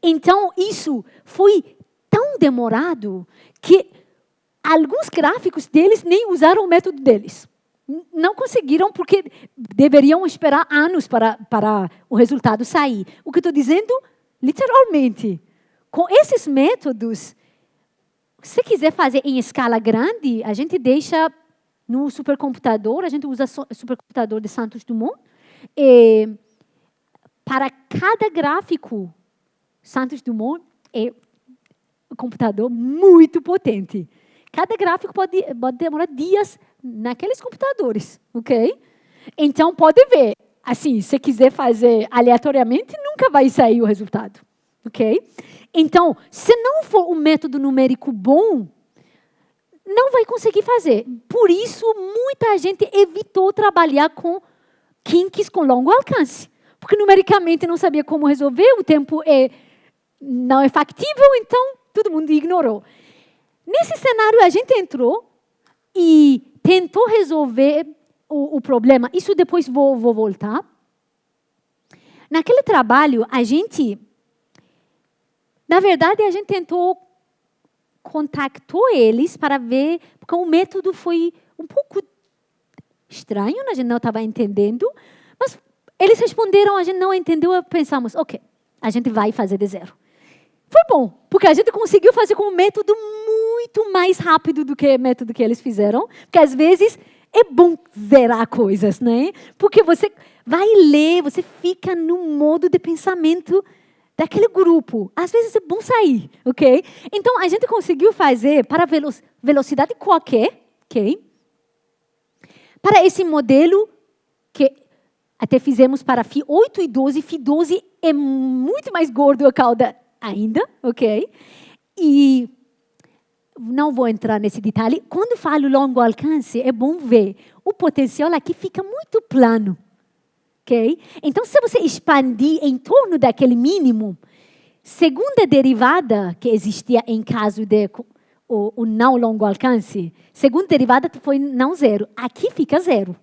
Então, isso foi tão demorado que alguns gráficos deles nem usaram o método deles. Não conseguiram porque deveriam esperar anos para o resultado sair. O que estou dizendo, literalmente, com esses métodos, se quiser fazer em escala grande, a gente deixa no supercomputador, a gente usa o supercomputador de Santos Dumont. Para cada gráfico, Santos Dumont é um computador muito potente. Cada gráfico pode demorar dias naqueles computadores, ok? Então, pode ver. Assim, se quiser fazer aleatoriamente, nunca vai sair o resultado, ok? Então, se não for um método numérico bom, não vai conseguir fazer. Por isso, muita gente evitou trabalhar com kinks com longo alcance. Porque numericamente não sabia como resolver, o tempo não é factível, então todo mundo ignorou. Nesse cenário, a gente entrou e tentou resolver o problema. Isso depois vou voltar. Naquele trabalho, na verdade, a gente contactou eles para ver, porque o método foi um pouco estranho, a gente não estava entendendo, mas eles responderam, a gente não entendeu, pensamos, ok, a gente vai fazer de 0. Foi bom, porque a gente conseguiu fazer com um método muito mais rápido do que o método que eles fizeram, porque às vezes é bom zerar coisas, né? Porque você vai ler, você fica no modo de pensamento daquele grupo. Às vezes é bom sair, ok? Então, a gente conseguiu fazer para velocidade qualquer, ok? Para esse modelo que até fizemos para Φ8 e 12, Φ12 é muito mais gordo a cauda ainda, ok? E não vou entrar nesse detalhe. Quando falo longo alcance, é bom ver. O potencial aqui fica muito plano, ok? Então, se você expandir em torno daquele mínimo, segunda derivada que existia em caso de o não longo alcance, segunda derivada foi não zero. Aqui fica zero.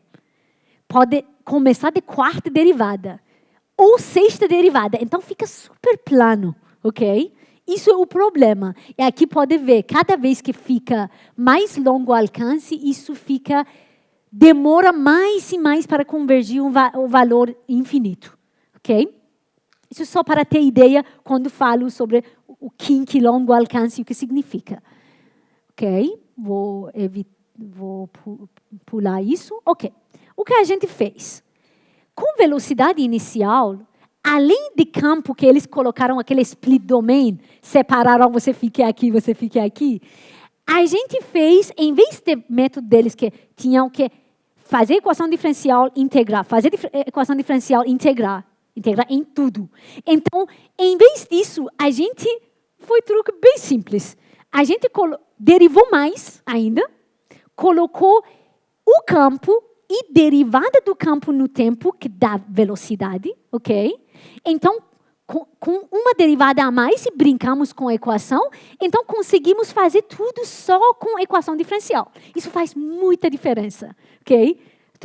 Pode começar de quarta derivada ou sexta derivada. Então, fica super plano, ok? Isso é o problema. E aqui pode ver, cada vez que fica mais longo alcance, isso demora mais e mais para convergir o valor infinito, ok? Isso só para ter ideia quando falo sobre o kink longo alcance e o que significa. Ok? Vou pular isso. Ok. O que a gente fez? Com velocidade inicial, além de campo que eles colocaram aquele split domain, separaram você fique aqui, você fique aqui, a gente fez, em vez de método deles que tinham que fazer equação diferencial, integrar, fazer equação diferencial, integrar em tudo. Então, em vez disso, a gente foi truque bem simples. A gente derivou mais ainda, colocou o campo e derivada do campo no tempo, que dá velocidade, ok? Então, com uma derivada a mais, e brincamos com a equação, então conseguimos fazer tudo só com a equação diferencial. Isso faz muita diferença, ok?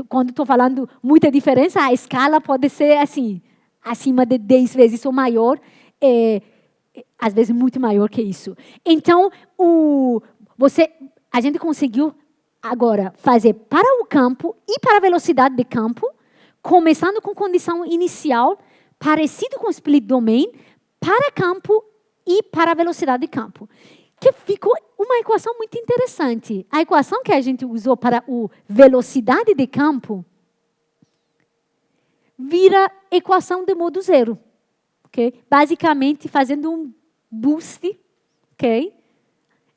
Quando estou falando muita diferença, a escala pode ser assim, acima de 10 vezes ou maior, às vezes muito maior que isso. Então, a gente conseguiu agora fazer para o campo e para a velocidade de campo, começando com condição inicial, parecido com o split domain, para campo e para a velocidade de campo. Que ficou uma equação muito interessante. A equação que a gente usou para a velocidade de campo vira equação de modo zero. Okay? Basicamente, fazendo um boost. Okay?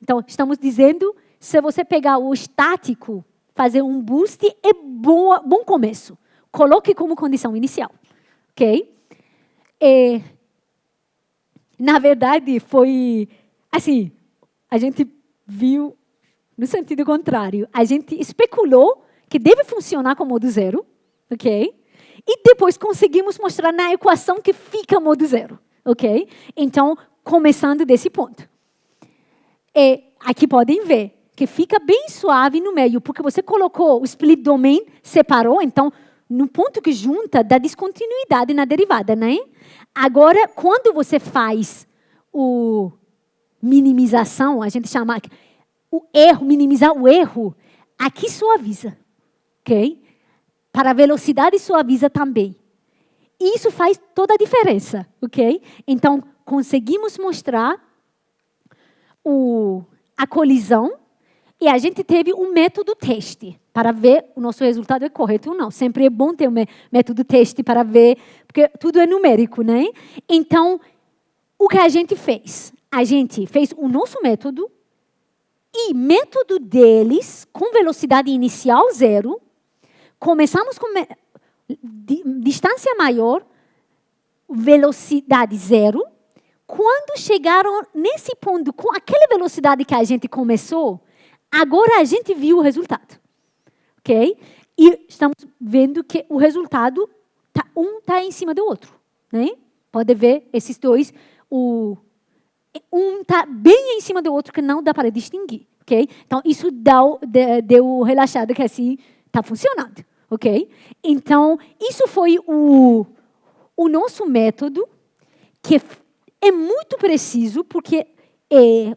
Então, estamos dizendo, se você pegar o estático, fazer um boost, é bom começo. Coloque como condição inicial. Ok? Na verdade, foi assim, a gente viu no sentido contrário. A gente especulou que deve funcionar com modo zero, ok? E depois conseguimos mostrar na equação que fica modo zero, ok? Então, começando desse ponto. Aqui podem ver que fica bem suave no meio, porque você colocou o split domain, separou, então, no ponto que junta, dá descontinuidade na derivada, né? Agora, quando você faz o minimização, a gente chama o erro, minimizar o erro, aqui suaviza, ok? Para a velocidade suaviza também. E isso faz toda a diferença, ok? Então, conseguimos mostrar a colisão e a gente teve um método teste para ver o nosso resultado é correto ou não. Sempre é bom ter um método teste para ver, porque tudo é numérico, né? Então, o que a gente fez? A gente fez o nosso método e método deles com velocidade inicial zero. Começamos com distância maior, velocidade zero. Quando chegaram nesse ponto, com aquela velocidade que a gente começou, agora a gente viu o resultado. Ok? E estamos vendo que o resultado, um está em cima do outro. Né? Pode ver esses dois. Um está bem em cima do outro que não dá para distinguir. Okay? Então, isso deu relaxado que assim está funcionando. Okay? Então, isso foi o nosso método, que é muito preciso, porque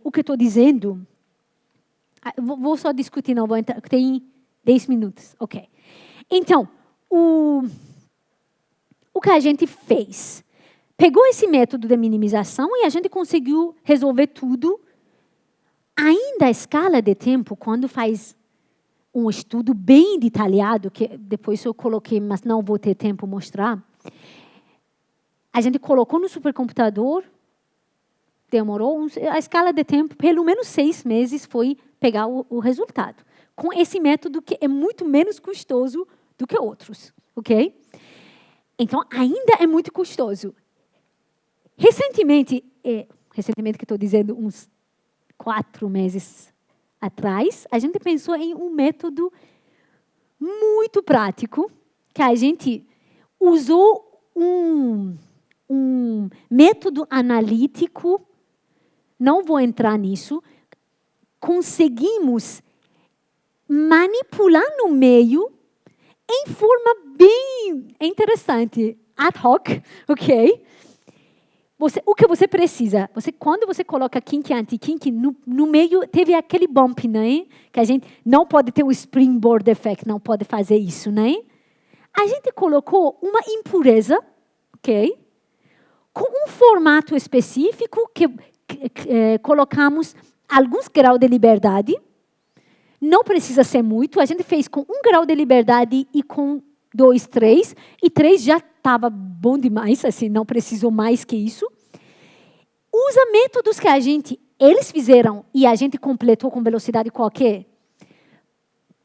o que estou dizendo... Vou só discutir, não vou entrar, tem 10 minutos. Ok. Então, o que a gente fez? Pegou esse método de minimização e a gente conseguiu resolver tudo. Ainda a escala de tempo, quando faz um estudo bem detalhado, que depois eu coloquei, mas não vou ter tempo mostrar, a gente colocou no supercomputador, demorou, a escala de tempo, pelo menos 6 meses, foi pegar o resultado. Com esse método que é muito menos custoso do que outros. Ok? Então, ainda é muito custoso. recentemente que estou dizendo uns 4 meses atrás, a gente pensou em um método muito prático, que a gente usou um método analítico, não vou entrar nisso, conseguimos manipular no meio em forma bem interessante, ad hoc, ok? O que você precisa? Quando você coloca kink e anti-kink, no meio teve aquele bump, né? Que a gente não pode ter o springboard effect, não pode fazer isso, né? A gente colocou uma impureza, ok? Com um formato específico que colocamos alguns graus de liberdade. Não precisa ser muito. A gente fez com 1 grau de liberdade e com 2, 3. E 3 já estava bom demais, assim, não precisou mais que isso. Usa métodos que eles fizeram e a gente completou com velocidade qualquer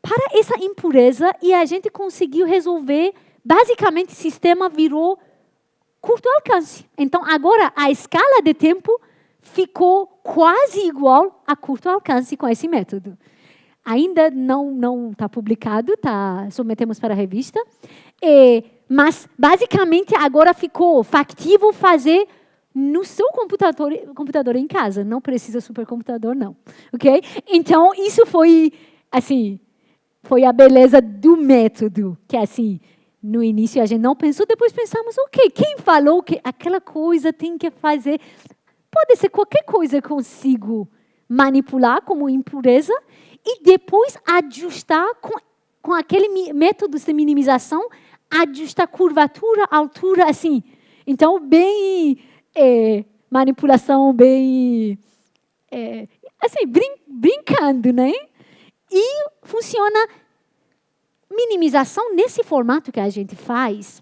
para essa impureza e a gente conseguiu resolver. Basicamente, o sistema virou curto alcance. Então, agora, a escala de tempo ficou quase igual a curto alcance com esse método. Ainda não está publicado, submetemos para a revista. Mas, basicamente, agora ficou factível fazer no seu computador em casa. Não precisa supercomputador, não. Okay? Então, isso foi a beleza do método. Que, assim, no início a gente não pensou, depois pensamos, ok, quem falou que aquela coisa tem que fazer? Pode ser qualquer coisa que eu consigo manipular como impureza e depois ajustar com aquele método de minimização, ajustar curvatura, altura, assim. Então, bem manipulação, bem brincando, né? E funciona minimização nesse formato que a gente faz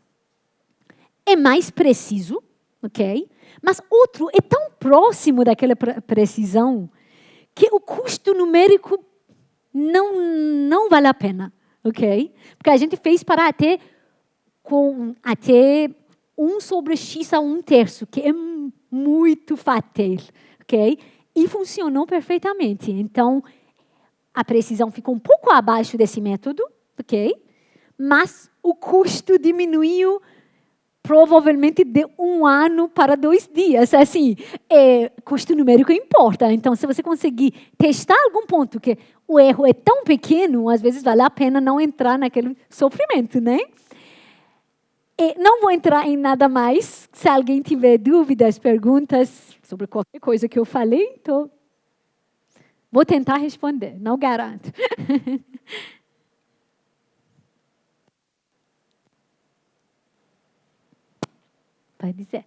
é mais preciso, ok? Mas outro é tão próximo daquela precisão que o custo numérico não vale a pena, ok? Porque a gente fez para até 1/x a 1/3, que é muito fácil, ok? E funcionou perfeitamente. Então, a precisão ficou um pouco abaixo desse método, ok? Mas o custo diminuiu provavelmente de 1 ano para 2 dias. Assim, custo numérico importa. Então, se você conseguir testar algum ponto que o erro é tão pequeno, às vezes vale a pena não entrar naquele sofrimento, né? Não vou entrar em nada mais. Se alguém tiver dúvidas, perguntas sobre qualquer coisa que eu falei, então vou tentar responder. Não garanto. Pode dizer.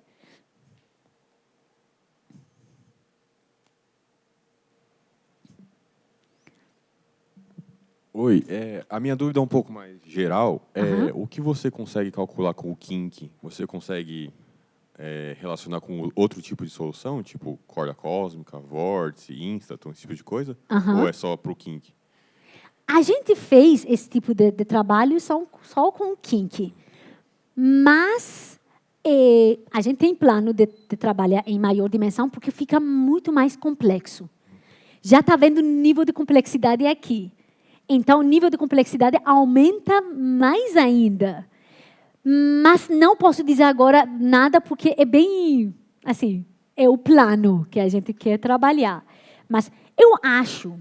Oi, a minha dúvida é um pouco mais geral. O que você consegue calcular com o kink? Você consegue relacionar com outro tipo de solução, tipo corda cósmica, vórtice, instaton, esse tipo de coisa? Ou é só para o kink? A gente fez esse tipo de trabalho só com o kink. Mas a gente tem plano de trabalhar em maior dimensão porque fica muito mais complexo. Já está vendo o nível de complexidade aqui. Então, o nível de complexidade aumenta mais ainda. Mas não posso dizer agora nada, porque é bem, assim, é o plano que a gente quer trabalhar. Mas eu acho,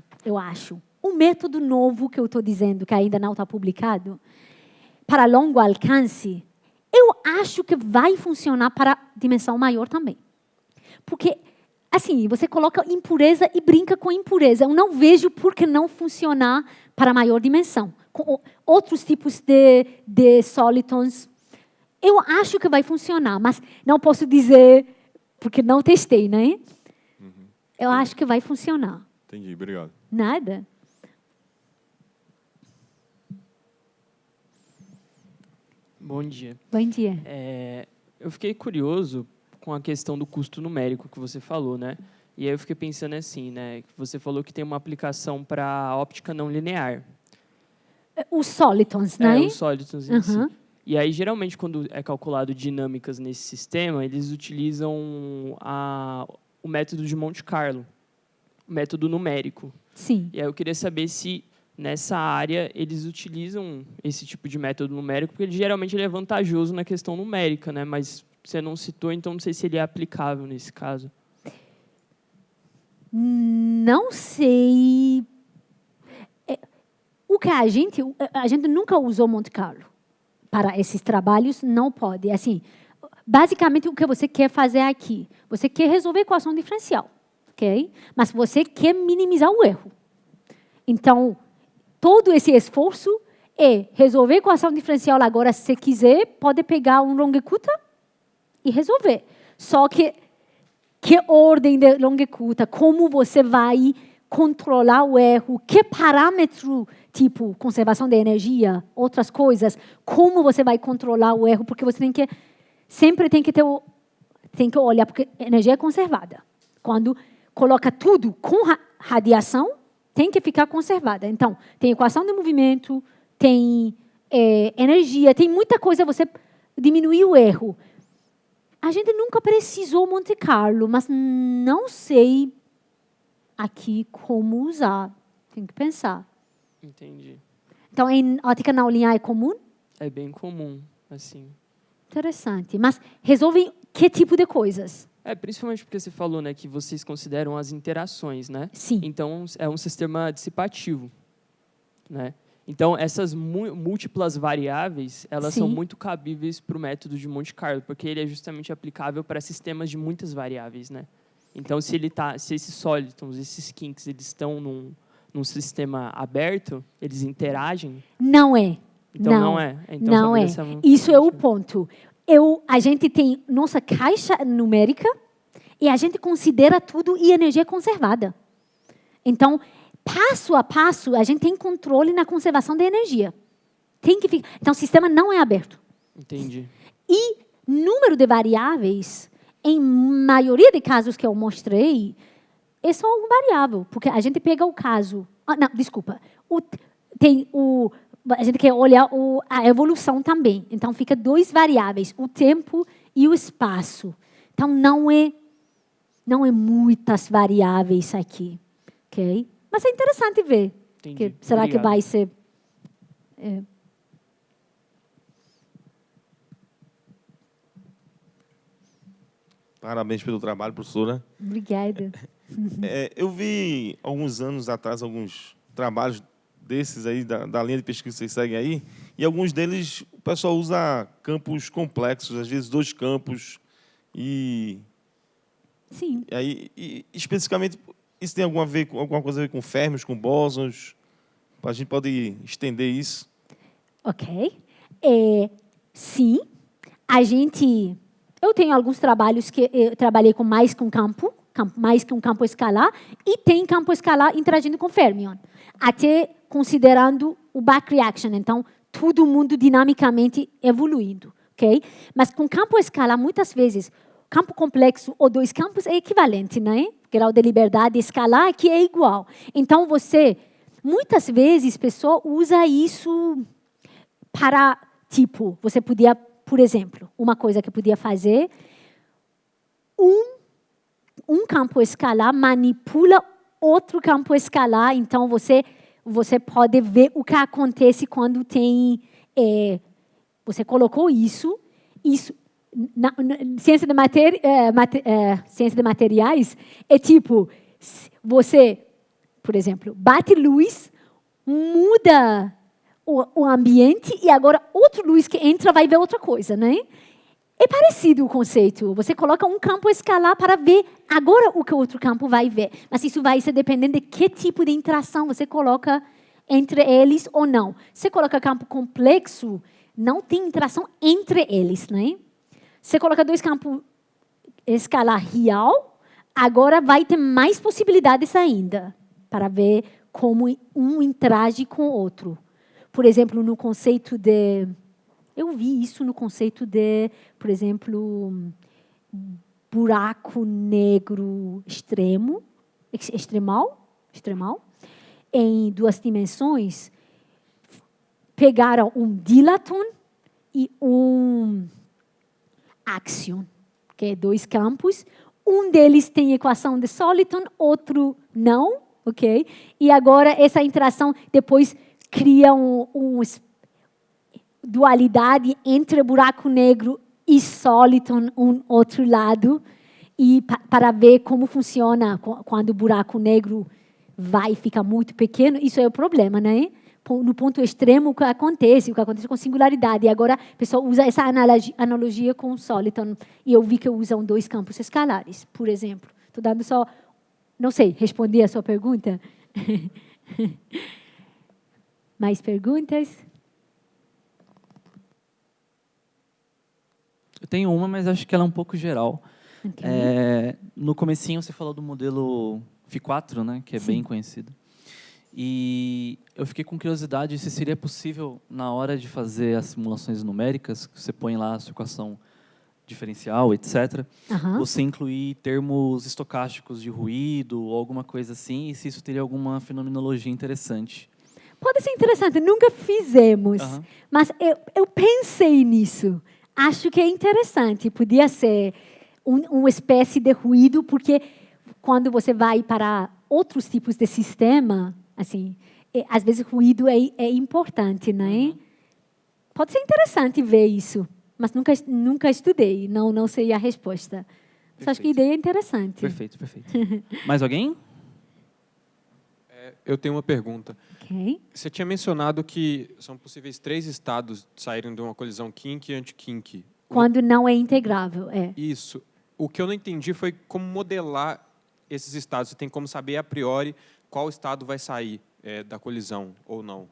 um método novo que eu estou dizendo, que ainda não está publicado, para longo alcance, eu acho que vai funcionar para dimensão maior também. Porque, assim, você coloca impureza e brinca com impureza. Eu não vejo por que não funcionar para maior dimensão. Com outros tipos de solitons, eu acho que vai funcionar, mas não posso dizer porque não testei, né? Eu acho que vai funcionar. Entendi, obrigado. Nada. Bom dia. Bom dia. Eu fiquei curioso com a questão do custo numérico que você falou, né? E aí eu fiquei pensando assim, né? Você falou que tem uma aplicação para óptica não linear. Os solitons, né? Os solitons em si. E aí, geralmente, quando é calculado dinâmicas nesse sistema, eles utilizam o método de Monte Carlo, o método numérico. Sim. E aí eu queria saber se, nessa área, eles utilizam esse tipo de método numérico, porque geralmente ele é vantajoso na questão numérica, né? Mas você não citou, então não sei se ele é aplicável nesse caso. Não sei. O que a gente nunca usou Monte Carlo para esses trabalhos, não pode. Assim, basicamente, o que você quer fazer aqui? Você quer resolver a equação diferencial, ok? Mas você quer minimizar o erro. Então, todo esse esforço é resolver a equação diferencial agora, se você quiser, pode pegar um longicuta e resolver. Só que ordem de longicuta, como você vai controlar o erro, que parâmetro, tipo conservação de energia, outras coisas, como você vai controlar o erro, porque você sempre tem que olhar, porque a energia é conservada. Quando coloca tudo com radiação, tem que ficar conservada. Então, tem equação de movimento, tem energia, tem muita coisa, você diminuir o erro. A gente nunca precisou Monte Carlo, mas não sei aqui como usar. Tem que pensar. Entendi. Então, em ótica não linear é comum? É bem comum, assim. Interessante. Mas resolvem que tipo de coisas? Principalmente porque você falou, né, que vocês consideram as interações, né? Sim. Então, é um sistema dissipativo, né? Então, essas múltiplas variáveis, elas são Sim. muito cabíveis para o método de Monte Carlo, porque ele é justamente aplicável para sistemas de muitas variáveis, né? Então, se esses sólidos, esses kinks, eles estão num sistema aberto, eles interagem. Não é. Então, não é. Então, não é. Isso é o ponto. A gente tem nossa caixa numérica e a gente considera tudo e energia conservada. Então, passo a passo, a gente tem controle na conservação da energia. Então, o sistema não é aberto. Entendi. E número de variáveis, em maioria de casos que eu mostrei, é só um variável, porque a gente pega o caso... não, desculpa. A gente quer olhar a evolução também. Então, fica 2 variáveis, o tempo e o espaço. Então, não é muitas variáveis aqui. Ok? Mas é interessante ver. Entendi. Será Obrigado. que vai ser... Parabéns pelo trabalho, professora. Obrigada. Eu vi, alguns anos atrás, alguns trabalhos desses aí, da linha de pesquisa que vocês seguem aí, e alguns deles o pessoal usa campos complexos, às vezes 2 campos, e Sim. aí, especificamente, isso tem alguma coisa a ver com férmions, com bósons? A gente pode estender isso? Ok. Sim. Eu tenho alguns trabalhos que eu trabalhei mais com mais que um campo escalar, e tem campo escalar interagindo com fermion, até considerando o back reaction. Então, todo mundo dinamicamente evoluindo. Okay? Mas com campo escalar, muitas vezes, campo complexo ou 2 campos é equivalente, né? Grau de liberdade escalar que é igual. Então, muitas vezes, a pessoa usa isso para, tipo, você podia, por exemplo, uma coisa que podia fazer, um campo escalar manipula outro campo escalar, então você pode ver o que acontece quando tem... você colocou isso na ciência de materiais, é tipo, você, por exemplo, bate luz, muda o ambiente e agora outra luz que entra vai ver outra coisa, né? É parecido o conceito. Você coloca um campo escalar para ver agora o que o outro campo vai ver. Mas isso vai ser dependendo de que tipo de interação você coloca entre eles ou não. Se você coloca campo complexo, não tem interação entre eles, né? Se você coloca 2 campos escalar real, agora vai ter mais possibilidades ainda para ver como um interage com o outro. Por exemplo, no conceito de... Eu vi isso no conceito de, por exemplo, buraco negro extremal, em 2 dimensões. Pegaram um dilaton e um axion, que é 2 campos. Um deles tem equação de Soliton, outro não, ok? E agora essa interação depois cria uma dualidade entre buraco negro e Soliton, um outro lado, e para ver como funciona quando o buraco negro vai ficar muito pequeno. Isso é o problema, né? No ponto extremo, o que acontece com singularidade. E agora a pessoa usa essa analogia com o Soliton. E eu vi que usam 2 campos escalares, por exemplo. Estou dando só... Não sei, respondi a sua pergunta? Mais perguntas? Eu tenho uma, mas acho que ela é um pouco geral. Okay. No comecinho você falou do modelo Phi4, né, que é bem conhecido. E eu fiquei com curiosidade se seria possível, na hora de fazer as simulações numéricas, que você põe lá a sua equação diferencial, etc., você incluir termos estocásticos de ruído ou alguma coisa assim, e se isso teria alguma fenomenologia interessante. Pode ser interessante, nunca fizemos, mas eu pensei nisso. Acho que é interessante, podia ser uma espécie de ruído, porque quando você vai para outros tipos de sistema, assim, às vezes ruído é importante, né? Pode ser interessante ver isso, mas nunca estudei, não sei a resposta. Mas acho que a ideia é interessante. Perfeito, perfeito. Mais alguém? Eu tenho uma pergunta. Okay. Você tinha mencionado que são possíveis 3 estados saírem de uma colisão kink e anti-kink. Quando não é integrável, Isso. O que eu não entendi foi como modelar esses estados. Você tem como saber a priori qual estado vai sair da colisão ou não.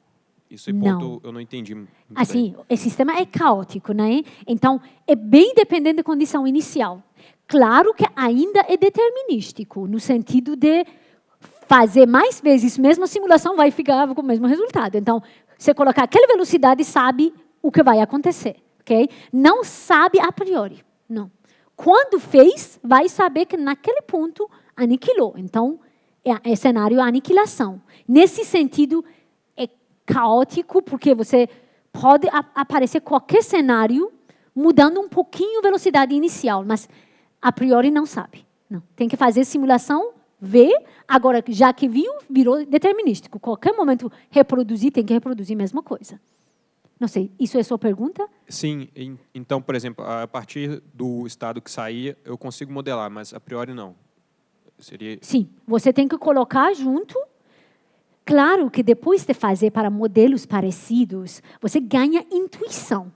Isso é ponto eu não entendi muito assim, bem. o sistema é caótico, né? Então, é bem dependente da condição inicial. Claro que ainda é determinístico, no sentido de fazer mais vezes, mesmo a simulação vai ficar com o mesmo resultado. Então, você colocar aquela velocidade, sabe o que vai acontecer, ok? Não sabe a priori, não. Quando fez, vai saber que naquele ponto aniquilou. Então, é cenário aniquilação. Nesse sentido, é caótico, porque você pode aparecer qualquer cenário mudando um pouquinho a velocidade inicial, mas a priori não sabe. Não. Tem que fazer simulação, ver. Agora, já que viu, virou determinístico. Qualquer momento reproduzir, tem que reproduzir a mesma coisa. Não sei, isso é a sua pergunta? Sim, então, por exemplo, a partir do estado que saía, eu consigo modelar, mas a priori não. Seria... Sim, você tem que colocar junto. Claro que depois de fazer para modelos parecidos, você ganha intuição.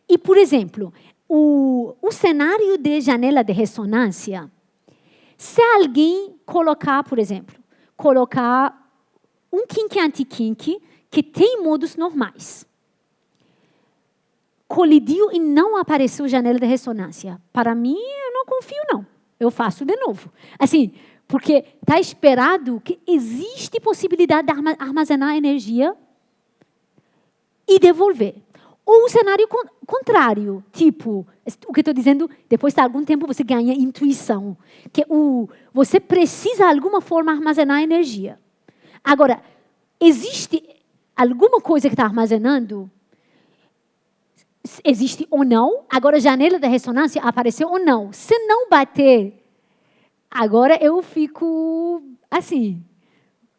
E, por exemplo, o cenário de janela de ressonância, se alguém colocar, por exemplo, colocar um kink anti-kink que tem modos normais, colidiu e não apareceu janela de ressonância. Para mim, eu não confio, não. Eu faço de novo. Assim, porque está esperado que existe possibilidade de armazenar energia e devolver. Ou o cenário contrário, tipo, o que estou dizendo, depois de algum tempo você ganha intuição, que você precisa de alguma forma armazenar energia. Agora, existe alguma coisa que está armazenando? Existe ou não, agora a janela da ressonância apareceu ou não. Se não bater, agora eu fico assim,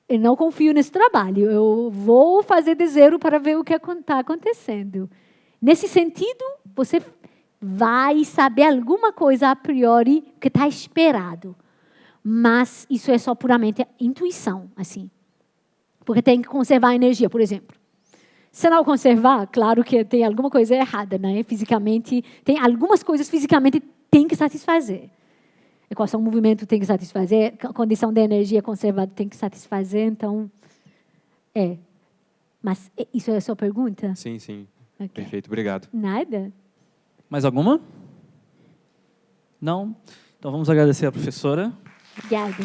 eu não confio nesse trabalho, eu vou fazer de zero para ver o que está acontecendo. Nesse sentido, você vai saber alguma coisa a priori que está esperado, mas isso é só puramente intuição, assim, porque tem que conservar a energia, por exemplo. Se não conservar, claro que tem alguma coisa errada, né? Fisicamente, tem algumas coisas fisicamente tem que satisfazer. Equação movimento tem que satisfazer, a condição de energia conservada tem que satisfazer, então Mas isso é a sua pergunta? Sim, sim. Okay. Perfeito, obrigado. Nada. Mais alguma? Não? Então vamos agradecer a professora. Obrigada.